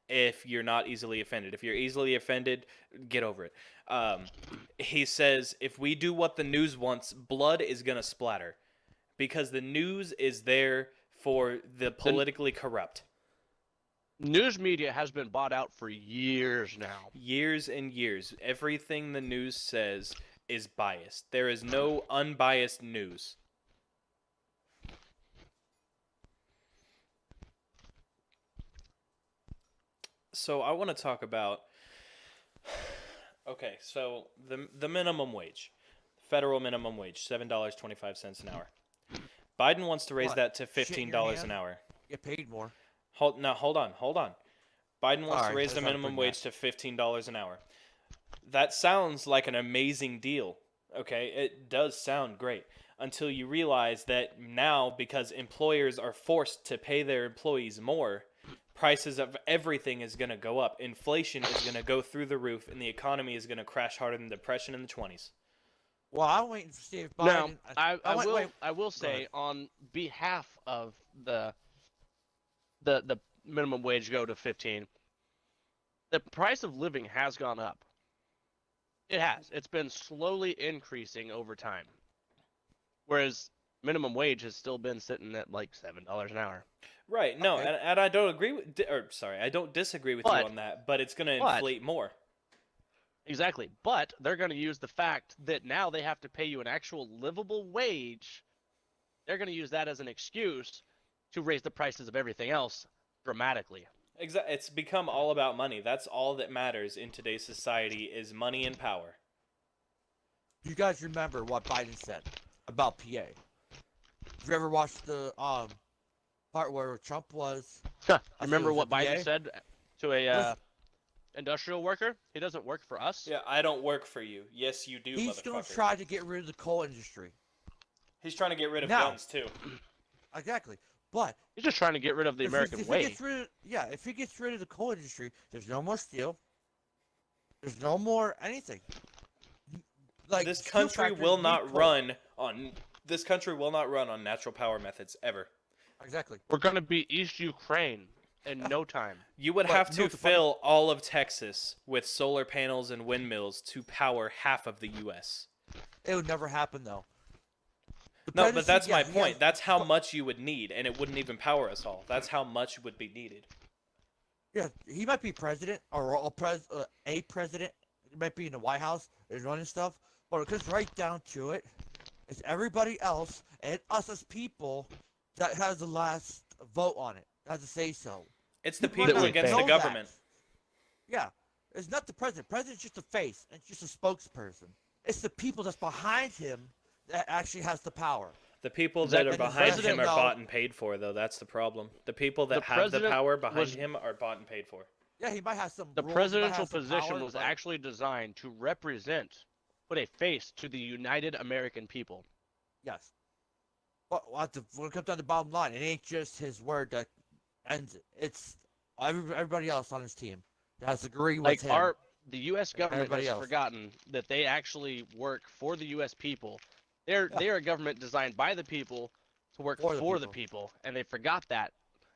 if you're not easily offended. If you're easily offended, get over it. He says, if we do what the news wants, blood is going to splatter because the news is there for the politically corrupt. News media has been bought out for years now. Years and years. Everything the news says is biased. There is no unbiased news. So I want to talk about okay, so the minimum wage. Federal minimum wage, $7.25 an hour. Biden wants to raise What? that to Shit in your $15 an hand? hour. Get paid more. Hold on. Biden wants to Sorry, raise I the just had to minimum bring wage to $15 an hour. That sounds like an amazing deal. Okay, it does sound great until you realize that now, because employers are forced to pay their employees more, prices of everything is going to go up. Inflation is going to go through the roof, and the economy is going to crash harder than the Depression in the 20s. Well, I'm waiting to see if Now, Biden. I will say ahead. on behalf of the minimum wage go to 15. The price of living has gone up. It has. It's been slowly increasing over time. Whereas minimum wage has still been sitting at like $7 an hour. Right. No, Okay. and I don't agree with, I don't disagree with you But- on that, but it's going to but- inflate more. Exactly. But they're going to use the fact that now they have to pay you an actual livable wage. They're going to use that as an excuse to raise the prices of everything else dramatically. Exactly. It's become all about money. That's all that matters in today's society is money and power. You guys remember what Biden said about PA? Have you ever watched the part where Trump was? Remember was what a Biden PA? said to a industrial worker? He doesn't work for us. Yeah, I don't work for you. Yes, you do, He's going motherfucker. to try to get rid of the coal industry. He's trying to get rid of Now- guns too. Exactly. But He's just trying to get rid of the American if way. He gets rid of, if he gets rid of the coal industry, there's no more steel. There's no more anything. Like This steel country factories will need not coal. run on natural power methods ever. Exactly. We're going to be East Ukraine in no time. You would But have you know to what the funny- fill all of Texas with solar panels and windmills to power half of the US. It would never happen though. The No, but presidency, that's yeah, my he point. has- That's how much you would need, and it wouldn't even power us all. That's how much would be needed. Yeah, he might be president or a president. He might be in the White House and running stuff. But it comes right down to it. It's everybody else and us as people that has the last vote on it. Has to say so. It's the People might people not against the know that. government. Yeah, it's not the president. President's just a face and just a spokesperson. It's the people that's behind him that actually has the power. The people Exactly. that are And the behind him president are knows- bought and paid for, though. That's the problem. The people that The have the president power behind was- him are bought and paid for. Yeah, he might have some. The rules, he might presidential have some position power, was but- actually designed to represent, put a face to the United American people. Yes. But when it comes down to the bottom line, it ain't just his word that ends it. It's everybody else on his team that has to agree with Like him. the U.S. government everybody has else. forgotten that they actually work for the U.S. people. They're a government designed by the people to work For for the the people, and they forgot that,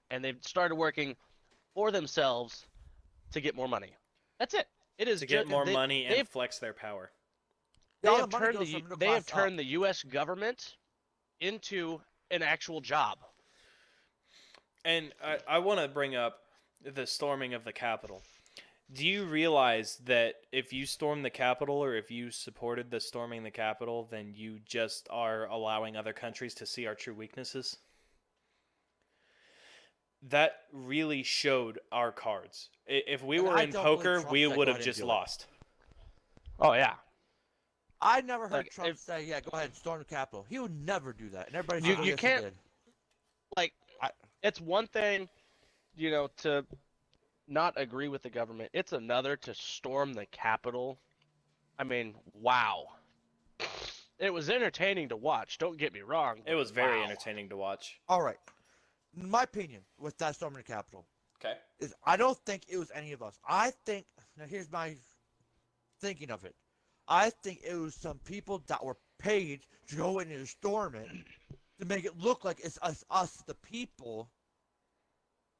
and they've started working for themselves to get more money. That's it. It is To get more they, money and they've- flex their power. They All have the money turned goes the from U- middle they have class up. turned the U.S. government into an actual job. And I want to bring up the storming of the Capitol. Do you realize that if you storm the Capitol or if you supported the storming the Capitol, then you just are allowing other countries to see our true weaknesses? That really showed our cards. If we And were I in don't believe poker, Trump we said, would "Go have ahead and just do it." lost. Oh yeah. I never heard Like, Trump if- say, "Yeah, go ahead and storm the Capitol." He would never do that, and everybody You- said, "Oh, you yes, can't- he did." Like I- it's one thing, to not agree with the government. It's another to storm the Capitol. I mean, wow. It was entertaining to watch. Don't get me wrong. It was very wow. entertaining to watch. All right. My opinion with that storming the Capitol Okay. is I don't think it was any of us. I think now here's my thinking of it. I think it was some people that were paid to go in and storm it to make it look like it's us the people,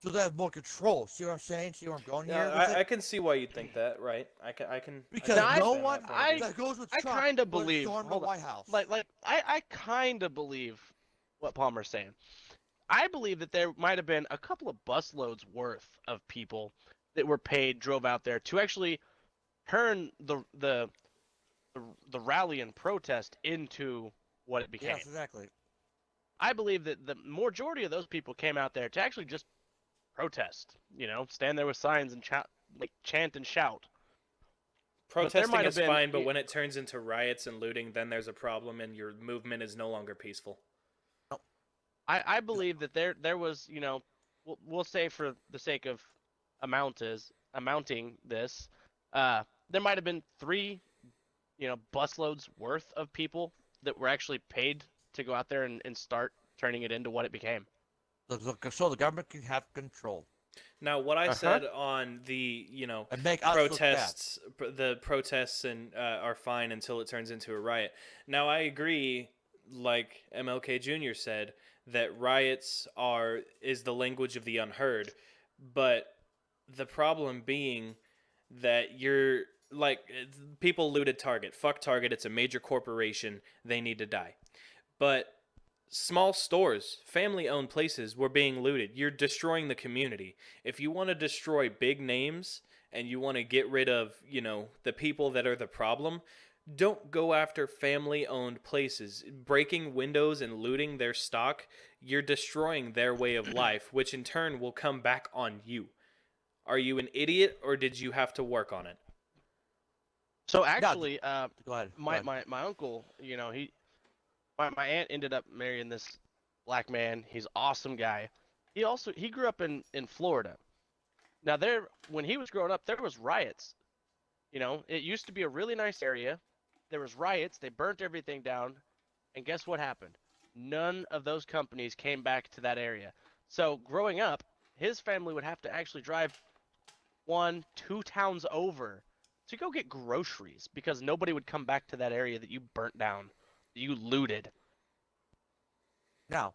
so they have more control. See what I'm saying? See where I'm going here? Yeah, with it? I can see why you'd think that, right? I can Because Now, no understand one that point of view. that goes with I Trump kind of would believe. storm the Hold on. White House. I kind of believe what Palmer's saying. I believe that there might have been a couple of busloads worth of people that were paid, drove out there to actually turn the rally and protest into what it became. Yes, exactly. I believe that the majority of those people came out there to actually just protest. Stand there with signs and chant and shout. But there Protesting might have is been. fine, but when it turns into riots and looting, then there's a problem, and your movement is no longer peaceful. I believe that there was, we'll say for the sake of amounting this, there might have been 3, busloads worth of people that were actually paid to go out there and start turning it into what it became. So the government can have control Now, what I Uh-huh. said on the, and make us look bad. the protests and are fine until it turns into a riot. Now, I agree, like MLK Jr. said, that riots is the language of the unheard, but the problem being that you're like people looted Target. Fuck Target, it's a major corporation. They need to die. But small stores, family-owned places were being looted. You're destroying the community. If you want to destroy big names and you want to get rid of, the people that are the problem, don't go after family-owned places. Breaking windows and looting their stock, you're destroying their way of life, which in turn will come back on you. Are you an idiot or did you have to work on it? So actually, Go ahead. my uncle, my aunt ended up marrying this black man. He's an awesome guy. He grew up in Florida. Now when he was growing up, there was riots. It used to be a really nice area. There was riots. They burnt everything down, and guess what happened? None of those companies came back to that area. So growing up, his family would have to actually drive 1-2 towns over to go get groceries because nobody would come back to that area that you burnt down, that you looted. Now,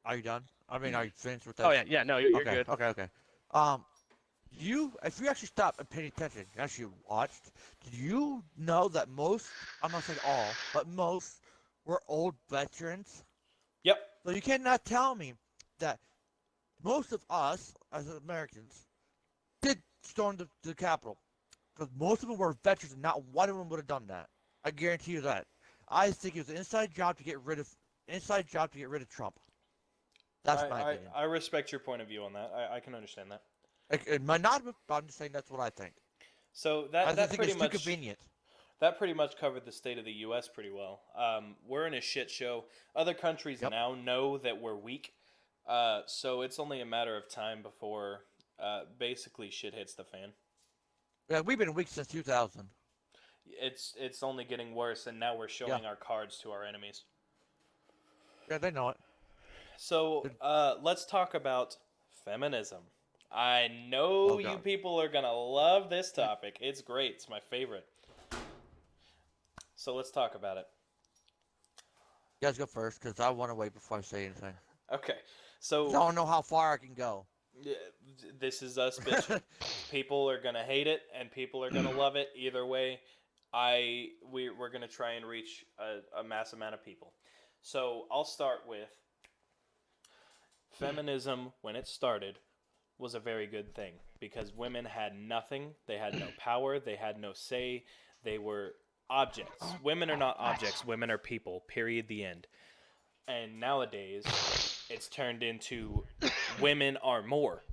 are you done? I mean, are you finished with that? Oh yeah, no, you're okay, good. Okay. If you actually stopped and paid attention, and actually watched, did you know that most, I'm not saying all, but most were old veterans? Yep. So you cannot tell me that most of us, as Americans, did storm the Capitol. Because most of them were veterans and not one of them would have done that. I guarantee you that. I think it was an inside job to get rid of Trump. That's my opinion. I respect your point of view on that. I can understand that. It might not have, but I'm just saying that's what I think. So I that think pretty it's too much convenient. that pretty much covered the state of the U.S. pretty well. We're in a shit show. Other countries Yep. now know that we're weak, so it's only a matter of time before basically shit hits the fan. Yeah, we've been weak since 2000. It's only getting worse, and now we're showing our cards to our enemies. Yeah, they know it. So let's talk about feminism. I know Oh, you God. people are gonna love this topic. It's great. It's my favorite. So let's talk about it. You guys go first, because I want to wait before I say anything. Okay. 'Cause So I don't know how far I can go. yeah, this is us bitching. People are gonna hate it, and people are gonna love it. Either way, we're gonna try and reach a mass amount of people. So I'll start with feminism. When it started, was a very good thing because women had nothing. They had no power. They had no say. They were objects. Women are not objects. Women are people. Period. The end. And nowadays, it's turned into women are more,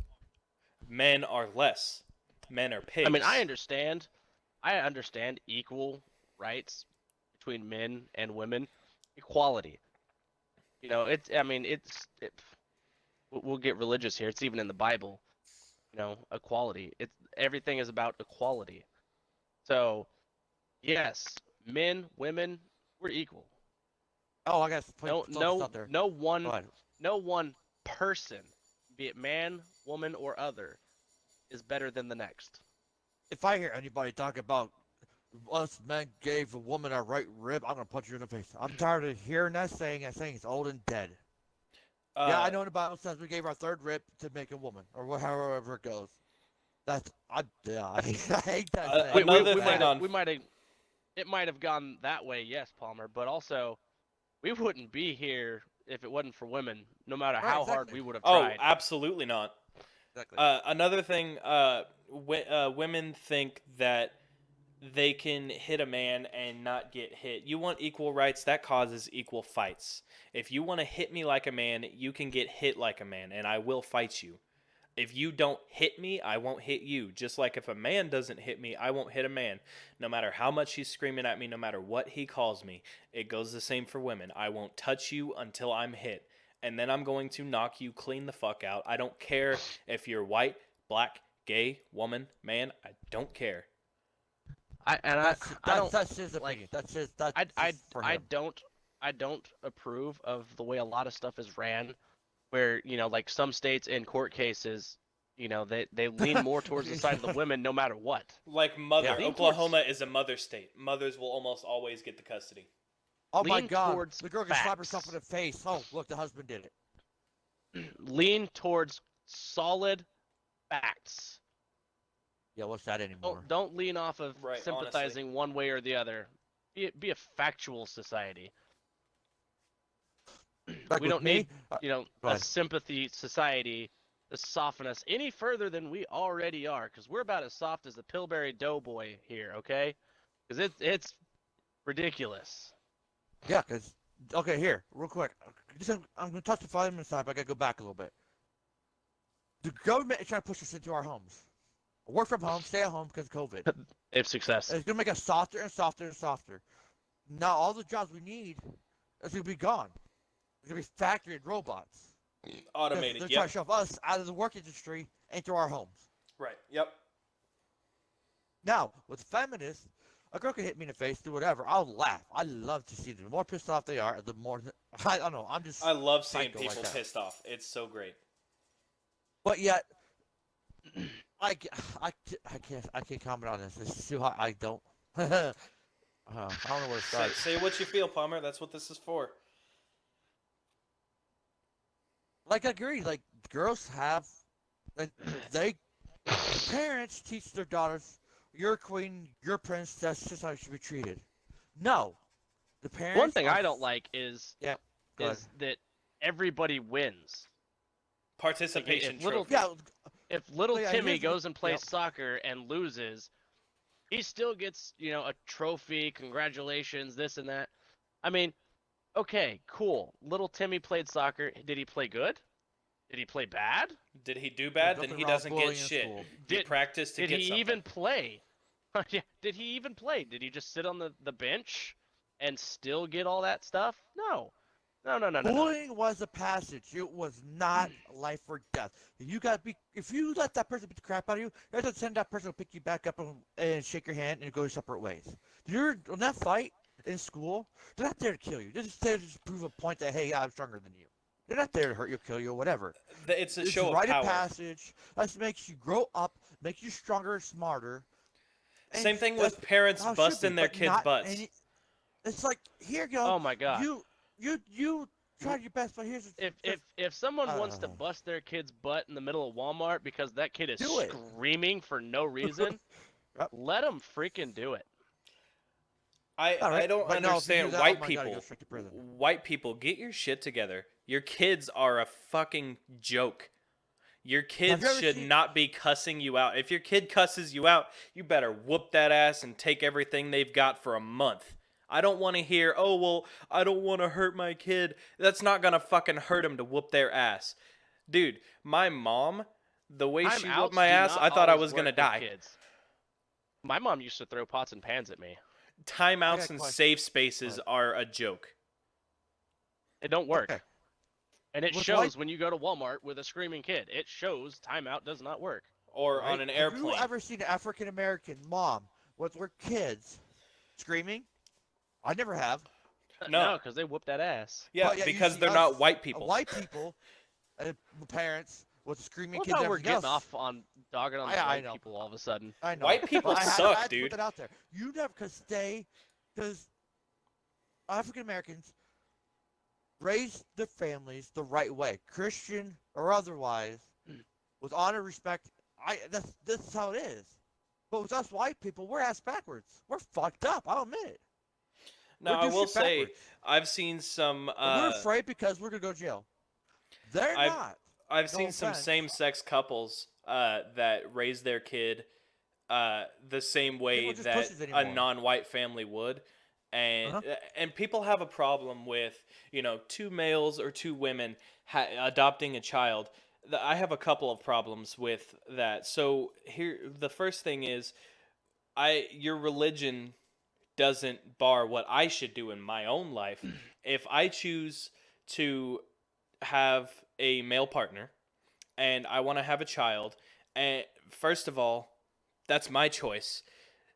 men are less, men are pigs. I mean, I understand equal rights between men and women, equality. We'll get religious here. It's even in the Bible. Equality. Everything is about equality. So, yes, men, women, we're equal. Oh, I got to No, put something out there. Go ahead. no one person, be it man, woman, or other, is better than the next. If I hear anybody talk about us men gave a woman a right rib, I'm gonna punch you in the face. I'm tired of hearing that saying. That saying is old and dead. Yeah, I know in the Bible says we gave our third rib to make a woman, or however it goes. I hate that saying. Another we thing on- we might have it might have gone that way, yes, Palmer, but also we wouldn't be here if it wasn't for women, no matter Right, how hard exactly. we would have Oh, tried. absolutely not. Exactly. Another thing, women think that they can hit a man and not get hit. You want equal rights, that causes equal fights. If you want to hit me like a man, you can get hit like a man, and I will fight you. If you don't hit me, I won't hit you. Just like if a man doesn't hit me, I won't hit a man. No matter how much he's screaming at me, no matter what he calls me, it goes the same for women. I won't touch you until I'm hit. And then I'm going to knock you clean the fuck out. I don't care if you're white, black, gay, woman, man. I don't care. I don't That's his like- opinion. That's his. That's I for I him. don't approve of the way a lot of stuff is ran, where like some states in court cases, they lean more towards the side of the women no matter what. Like mother, Yeah. Lean Oklahoma is a mother state. Mothers will almost always get the custody. Oh my lean God! towards The girl can slap facts. herself in the face. Oh, look, the husband did it. Lean towards solid facts. Yeah, what's that anymore? Don't lean off of Right, sympathizing one way or the other. Be a factual society. Like We with don't me, need go a ahead. sympathy society to soften us any further than we already are, because we're about as soft as the Pillsbury Doughboy here, okay? Because it's ridiculous. Yeah, because okay, here, real quick. I'm gonna touch the 5 minutes time, but I gotta go back a little bit. The government is trying to push us into our homes. Work from home, stay at home because of COVID. If success. It's gonna make us softer and softer and softer. Now all the jobs we need is gonna be gone. It's gonna be factory and robots. Automated. They're Yep. trying to shove us out of the work industry into our homes. Right. Yep. Now, with feminists, a girl can hit me in the face, do whatever. I'll laugh. I love to see them. The more pissed off they are, the more. I don't know. I'm just. I love seeing psycho like people that. pissed off. It's so great. But yet, I can't comment on this. This is too hot. I don't. I don't know where to Say, start. say what you feel, Palmer. That's what this is for. Like I agree. Like girls have, and they, parents teach their daughters, "You're a queen, you're a prince. That's just how you should be treated." No, the parents. One thing are- I don't like is Yeah, go ahead. that everybody wins. Participation If little- trophy. Yeah, If little Yeah, Timmy here's the- goes and plays yep. soccer and loses, he still gets, a trophy, congratulations, this and that. I mean, okay, cool. Little Timmy played soccer. Did he play good? Did he play bad? Did he do bad? Then nothing he wrong with doesn't bullying get in shit. school. He Did- practiced to Did get he something. even play? Yeah, did he even play? Did he just sit on the bench and still get all that stuff? No. No. Bullying was a passage. It was not life or death. If you let that person beat the crap out of you, you have to send that person to pick you back up and shake your hand and go your separate ways. You're on that fight in school. They're not there to kill you. They're just there to just prove a point that hey, I'm stronger than you. They're not there to hurt you, kill you, or whatever. It's a It's show a of rite power. of passage. That makes you grow up, makes you stronger and smarter. And Same thing that's with parents how it should busting be, their but kids' not butts. it's like here you go. Oh my god. You tried your best, but here's If someone wants to Uh. bust their kid's butt in the middle of Walmart because that kid is Do it. screaming for no reason, Yep. let him freaking do it. I Alright, don't but no, if you do understand that, oh white my God, you people. go straight to prison. White people, get your shit together. Your kids are a fucking joke. Your kids you ever should seen- not be cussing you out. If your kid cusses you out, you better whoop that ass and take everything they've got for a month. I don't want to hear, oh, well, I don't want to hurt my kid. That's not going to fucking hurt them to whoop their ass. Dude, my mom, the way she Timeouts whooped my do ass, not I thought I always was going to work with die. kids. My mom used to throw pots and pans at me. Timeouts got a and question. safe spaces are a joke. It don't work. Okay. And it With shows white- when you go to Walmart with a screaming kid. It shows timeout does not work. Or Right? on an Have airplane. you ever seen an African American mom with her kids screaming? I never have. No. because they whoop that ass. Yeah, But yet you because see they're us, not white people. White people, parents with screaming Well, kids. no, and we're everything getting else. off on dogging on the I white know. people all of a sudden. I know. White people But I suck, had to dude. Put that out there. You never, because African Americans, raise their families the right way, Christian or otherwise, with honor, respect. This is how it is. But with us white people, we're ass backwards. We're fucked up. I'll admit it. Now, We I do will shit say, backwards. I've seen some. And we're afraid because we're gonna go to jail. They're I've not. I've No seen some offense. same-sex couples that raise their kid the same People way are just that pussies a anymore. non-white family would, and Uh-huh. and people have a problem with two males or two women adopting a child. I have a couple of problems with that. So here, the first thing is, your religion doesn't bar what I should do in my own life. If I choose to have a male partner and I want to have a child, and first of all, that's my choice.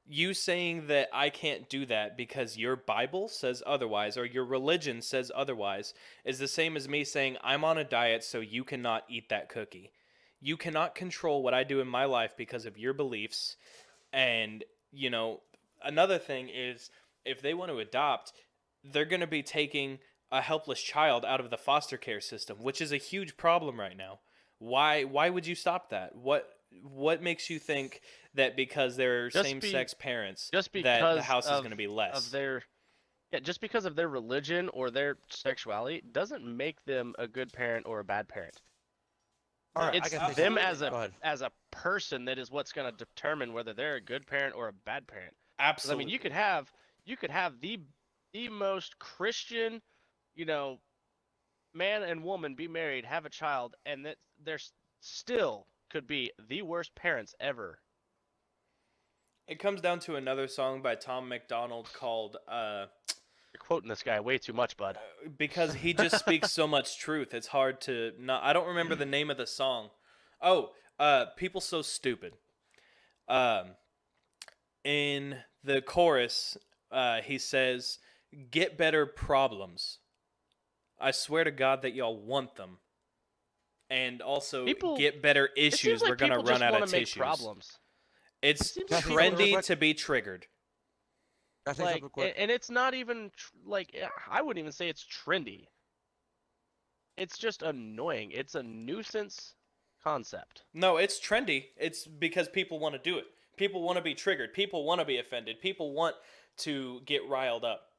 You saying that I can't do that because your Bible says otherwise or your religion says otherwise is the same as me saying I'm on a diet so you cannot eat that cookie. You cannot control what I do in my life because of your beliefs. And, another thing is if they want to adopt, they're going to be taking a helpless child out of the foster care system, which is a huge problem right now. Why would you stop that? What makes you think that because they're Just same-sex parents just that the because house is going to be of less? their yeah, just because of their religion or their sexuality doesn't make them a good parent or a bad parent. All right, I It's can say them something. Go ahead. as a person that is what's going to determine whether they're a good parent or a bad parent. 'Cause, I mean, Absolutely. you could have the most Christian, you know, man and woman be married, have a child, and that there's still could be the worst parents ever. It comes down to another song by Tom McDonald called You're quoting this guy way too much, bud. because he just speaks so much truth. It's hard to not. I don't remember the name of the song. Oh, people so stupid. Um, in the chorus, he says, "Get better problems. I swear to God that y'all want them, and also People, get better it seems issues. We're like gonna people run just out want of to make tissues." problems. It It's seems Can I like say people something real trendy quick? to be triggered. Can I say like, something quick? and it's not even like I wouldn't even say it's trendy. It's just annoying. It's a nuisance concept. No, it's trendy. It's because people want to do it. People want to be triggered. People want to be offended. People want to get riled up.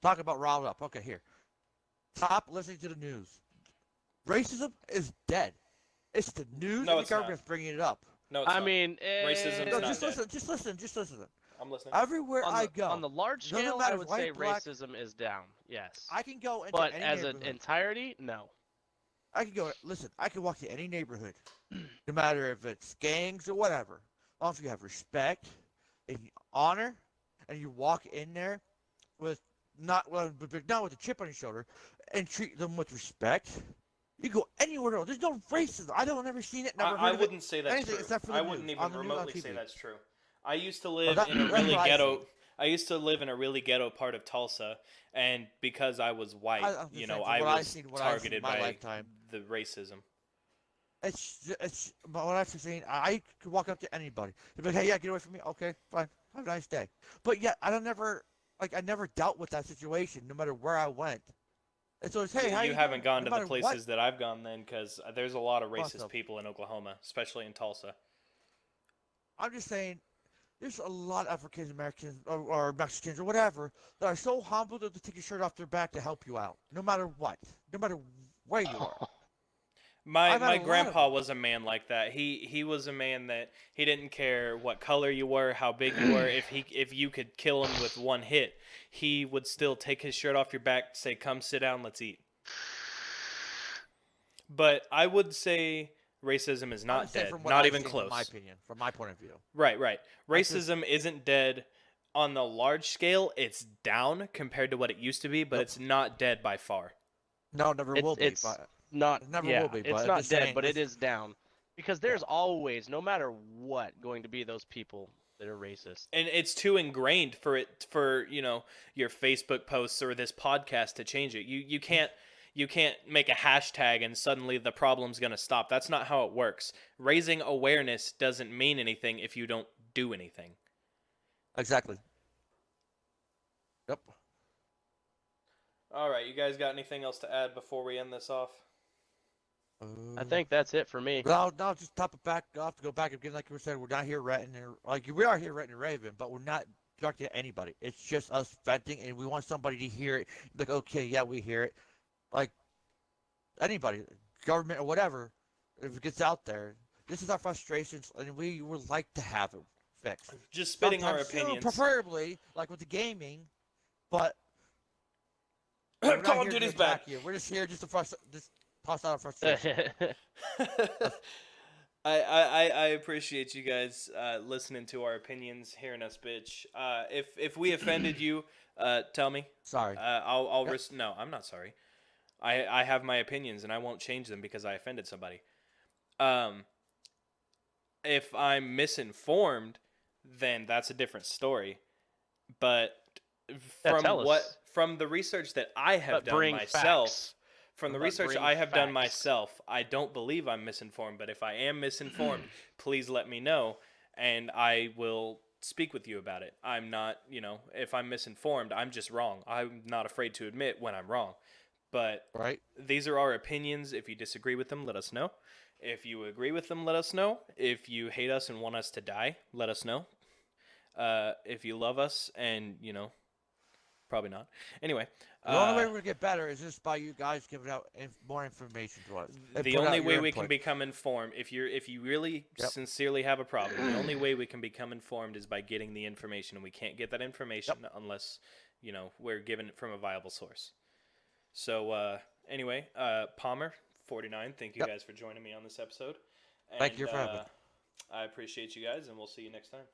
Talk about riled up. Okay, here. Stop listening to the news. Racism is dead. It's the news No, and the it's not. government's bringing it up. No, it's I not. mean, Racism's No, not just dead. listen. Just listen. Just listen. I'm listening. Everywhere I go, on the large doesn't scale, matter I if would white, say black. racism is down. Yes, I can go into but any as an neighborhood. entirety, no. I can go. Listen, I can walk to any neighborhood, no matter if it's gangs or whatever. As long as you have respect and honor, and you walk in there with not with a chip on your shoulder, and treat them with respect. You go anywhere else. There's no racism. I don't ever seen it. Never heard I of it. wouldn't say that's Anything true. except for I the wouldn't news, even on the news, on remotely say TV. that's true. I used to live Well, in a that's really what I ghetto. see. I used to live in a really ghetto part of Tulsa, and because I was white, I'm just saying, from I what I've was seen, what I've seen in targeted my by lifetime. the racism. It's but what I've seen. I could walk up to anybody. They'd be like, "Hey, yeah, get away from me." Okay, fine. Have a nice day. But yet, I never dealt with that situation, no matter where I went. And so it's, "Hey, how You you haven't doing?" gone No to the matter what. places that I've gone then, because there's a lot of Must racist have. people in Oklahoma, especially in Tulsa. I'm just saying, there's a lot of African Americans or Mexicans or whatever that are so humble that they take your shirt off their back to help you out, no matter what, no matter where you are. My I've had my a lot of grandpa them. was a man like that. He was a man that he didn't care what color you were, how big you were. If you could kill him with one hit, he would still take his shirt off your back, say, "Come sit down, let's eat." But I would say racism is I not would say dead, from what not I've even seen, from my close. opinion, from my point of view. Right, right. I just Racism isn't dead on the large scale. It's down compared to what it used to be, but Yep. it's not dead by far. No, never will be, It's but not it never will yeah, be. it's But I'm not just dead, saying but it this. is down because Yeah, there's always, no matter what, going to be those people that are racist. And it's too ingrained for it for your Facebook posts or this podcast to change it. You can't make a hashtag and suddenly the problem's going to stop. That's not how it works. Raising awareness doesn't mean anything if you don't do anything. exactly. Yep. All right, you guys got anything else to add before we end this off? I think that's it for me. Well, no, just top it back off to go back again. Like we said, we're not here renting, we are here renting Raven, but we're not directing at anybody. It's just us venting, and we want somebody to hear it. Like, okay, yeah, we hear it. Like anybody, government or whatever, if it gets out there, this is our frustrations, and we would like to have it fixed. Just spitting our Sometimes soon, opinions. preferably like with the gaming, but we're not Call of here to Duty's attack back. you. We're just here just to just toss out our frustration. I appreciate you guys listening to our opinions, hearing us bitch. If we offended you, tell me. Sorry. I'll Yep. No, I'm not sorry. I have my opinions and I won't change them because I offended somebody. If I'm misinformed, then that's a different story. But Yeah, tell us. from the research that I have But done bring myself, facts. from the But research bring I have done facts. myself, I don't believe I'm misinformed. But if I am misinformed, please let me know, and I will speak with you about it. I'm not, if I'm misinformed, I'm just wrong. I'm not afraid to admit when I'm wrong. But Right? these are our opinions. If you disagree with them, let us know. If you agree with them, let us know. If you hate us and want us to die, let us know. If you love us and, probably not. Anyway. The only way we're gonna get better is just by you guys giving out more information to us. and The put only out way your we can input. become informed, if you really Yep. sincerely have a problem, the only way we can become informed is by getting the information, and we can't get that information unless we're given it from a viable source. So anyway, Palmer 49, thank you Yep. guys for joining me on this episode. Thank you for having me. I appreciate you guys, and we'll see you next time.